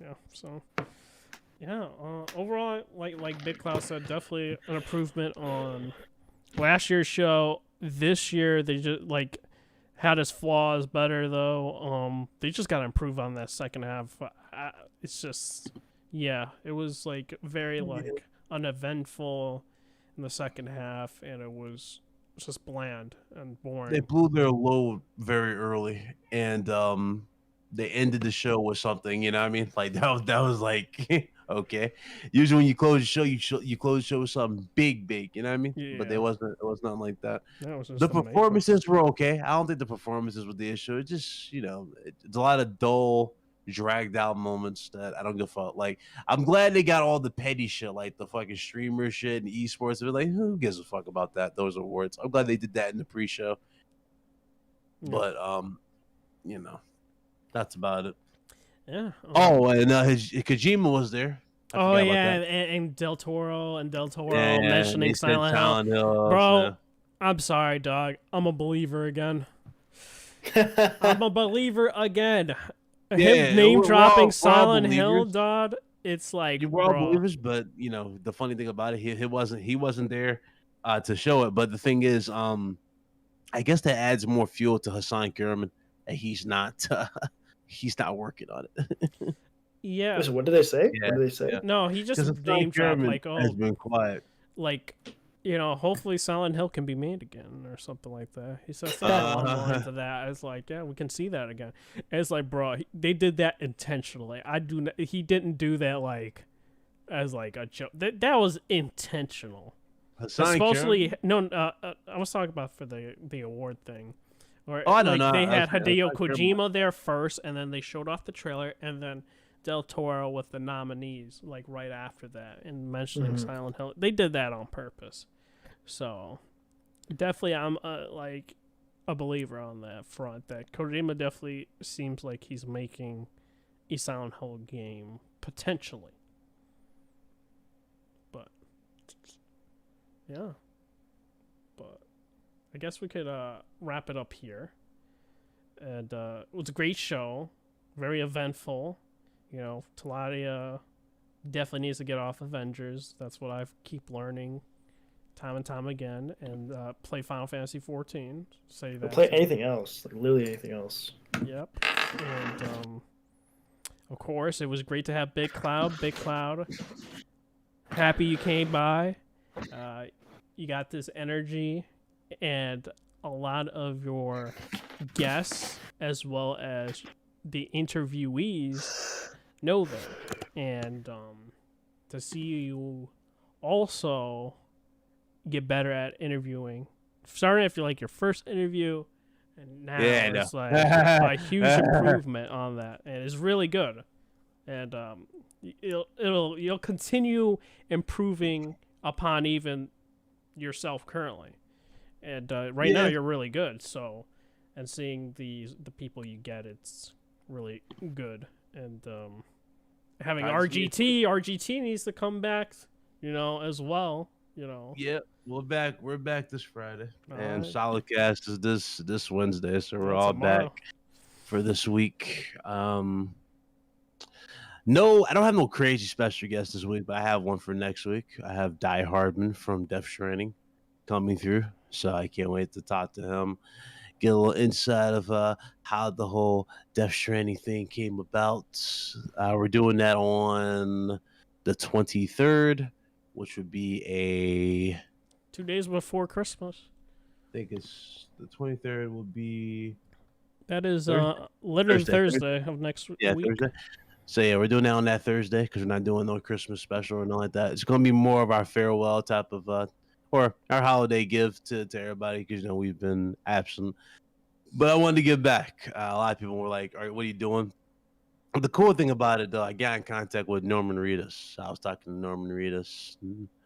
B: Yeah, so yeah, overall, like Big Cloud said, definitely an improvement on last year's show. This year, they just like had its flaws better though. They just got to improve on that second half. It's just, yeah, it was like very like uneventful in the second half, and it was just bland and boring.
A: They blew their load very early, and they ended the show with something. You know what I mean? Like that was like okay. Usually when you close the show, you close the show with something big. You know what I mean? But
B: Yeah.
A: it was nothing like that.
B: That was just
A: The
B: the Matrix.
A: performances were okay. I don't think the performances were the issue. It just, you know, it's a lot of dull, dragged out moments that I don't give a fuck. Like, I'm glad they got all the petty shit, like the fucking streamer shit and esports. They're like, who gives a fuck about that? Those awards. I'm glad they did that in the pre-show.
B: Yeah.
A: But you know, that's about it.
B: Yeah.
A: Oh, and Kojima was there. I
B: Oh
A: forgot about
B: yeah,
A: that.
B: and Del Toro
A: Yeah,
B: mentioning
A: they said
B: Silent Hill.
A: Hill,
B: Bro,
A: yeah.
B: I'm sorry, dog. I'm a believer again. I'm a believer again.
A: Yeah,
B: Him name
A: we're all
B: dropping Silent Hill,
A: believers.
B: dog. It's like,
A: You were all
B: bro.
A: believers, but you know the funny thing about it, he wasn't there to show it. But the thing is, I guess that adds more fuel to Hassan Karaman, and he's not working on it.
B: Yeah.
C: Listen, what did they say?
A: Yeah,
C: What did they say?
A: yeah.
B: No, he just
A: Because
B: name dropped like,
A: has
B: oh,
A: been quiet.
B: like, you know, hopefully Silent Hill can be made again or something like that. He says something along the lines of that. It's like, yeah, we can see that again. And it's like, bro, they did that intentionally. He didn't do that like as like a joke. That was intentional.
A: Hassan
B: Supposedly,
A: Karaman?
B: no, I was talking about for the award thing. Or
A: Oh, I know, no,
B: they
A: I
B: had
A: was-
B: Hideo
A: Hassan
B: Kojima there first, and then they showed off the trailer, and then Del Toro with the nominees like right after that, and mentioning Silent Hill. They did that on purpose. So definitely, I'm like a believer on that front. That Kojima definitely seems like he's making a Silent Hill game potentially. But yeah, but I guess we could wrap it up here. And it was a great show, very eventful. You know, Taladia definitely needs to get off Avengers. That's what I keep learning time and time again. And play Final Fantasy 14. Say
C: Or
B: that.
C: play anything else, like literally anything else.
B: Yep. And of course, it was great to have Big Cloud. Big Cloud, happy you came by. You got this energy, and a lot of your guests, as well as the interviewees, know that. And to see you also get better at interviewing, starting after like your first interview, and now
A: Yeah, I know.
B: it's like a huge improvement on that, and it's really good. And you'll continue improving upon even yourself currently. And right now you're really good. So, and seeing the people you get, it's really good. And having RGT needs to come back, you know, as well. You know.
A: Yeah, we're back. We're back this Friday, and
B: Alright.
A: Solidcast is this Wednesday, so we're
B: That's
A: all
B: tomorrow.
A: back for this week. No, I don't have no crazy special guest this week, but I have one for next week. I have Die Hardman from Death Stranding coming through, so I can't wait to talk to him, get a little insight of how the whole Death Stranding thing came about. We're doing that on the 23rd, which would be
B: 2 days before Christmas.
A: I think it's the 23rd will be
B: That is
A: Thursday?
B: literally
A: Thursday.
B: Thursday of next week.
A: Thursday. So yeah, we're doing that on that Thursday because we're not doing no Christmas special or nothing like that. It's gonna be more of our farewell type of or our holiday gift to everybody because you know we've been absent But I wanted to give back. A lot of people were like, "All right, what are you doing?" The cool thing about it, though, I got in contact with Norman Reedus. I was talking to Norman Reedus.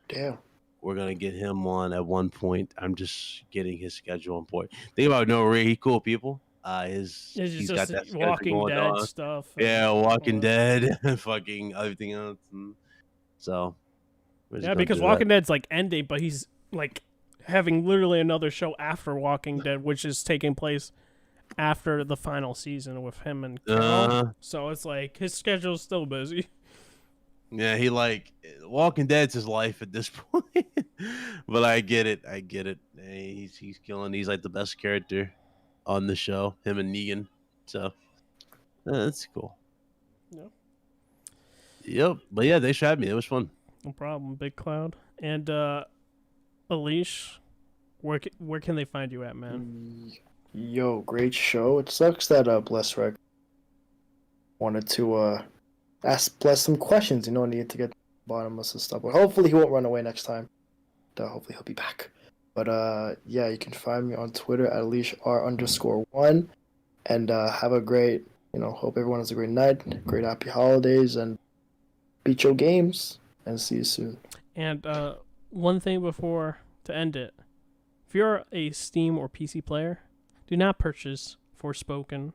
C: Damn.
A: We're gonna get him on at one point. I'm just getting his schedule on point. Think about Norman Reedus. He cool people. He's got that schedule
B: Walking
A: going
B: Dead
A: on.
B: stuff.
A: Yeah, Walking
B: all
A: Dead, fucking everything else. So we're just
B: Yeah,
A: gonna
B: because
A: do
B: Walking
A: that.
B: Dead's like ending, but he's like having literally another show after Walking Dead, which is taking place after the final season with him and Carol.
A: Uh-huh.
B: So it's like his schedule's still busy.
A: Yeah, he like Walking Dead's his life at this point. But I get it. Hey, he's killing. He's like the best character on the show. Him and Negan. So that's cool.
B: Yeah.
A: Yep. But yeah, they shot me. It was fun.
B: No problem, Big Cloud. And Alish, where can they find you at, man?
C: Yo, great show. It sucks that Bless Rec wanted to ask Bless some questions, need to get to the bottom of some stuff. But hopefully he won't run away next time. Hopefully he'll be back. But yeah, you can find me on Twitter at AlishR_1. And have a great, hope everyone has a great night, great happy holidays, and beat your games. And see you soon.
B: And one thing before to end it. If you're a Steam or PC player, do not purchase Forspoken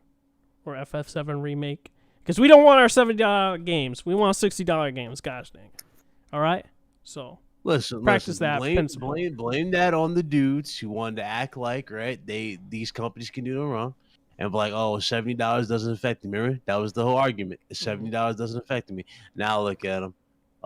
B: or FF7 Remake. Because we don't want our $70 games. We want $60 games. Gosh dang. All right? So practice that principle.
A: Blame that on the dudes who wanted to act like, right, these companies can do no wrong. And be like, oh, $70 doesn't affect me. Remember? That was the whole argument. $70 doesn't affect me. Now look at them.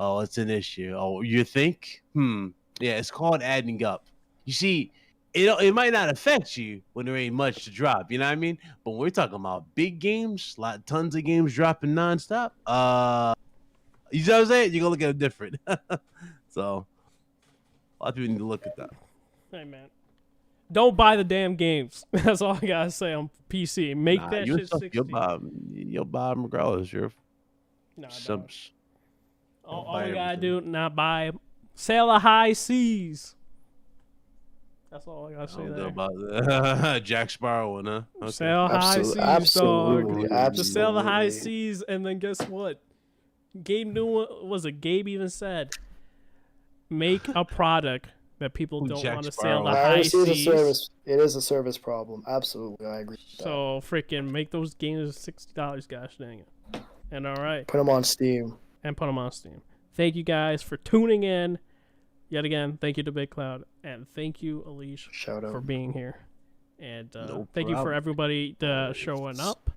A: Oh, it's an issue. Oh, you think? Yeah, it's called adding up. You see, it might not affect you when there ain't much to drop. You know what I mean? But when we're talking about big games, tons of games dropping nonstop. You know what I'm saying? You're gonna look at it different. So a lot of people need to look at that.
B: Hey man, don't buy the damn games. That's all I gotta say on PC. Make that shit 60.
A: You'll buy them regardless. You're
B: subs. All you gotta do, not buy. Sail the high seas. That's all I gotta say there.
A: About that. Jack Sparrow one, huh? Okay.
B: Sail high seas,
C: absolutely,
B: dog.
C: absolutely.
B: Just sail the high seas, and then guess what? Gabe even said, make a product that people don't want to sail the high seas.
C: It is a service problem. Absolutely, I agree with that.
B: So freaking make those games $60. Gosh dang it. And all right.
C: Put them on Steam.
B: Thank you guys for tuning in. Yet again, thank you to Big Cloud, and thank you, Alish, for being here. And thank you for everybody showing up.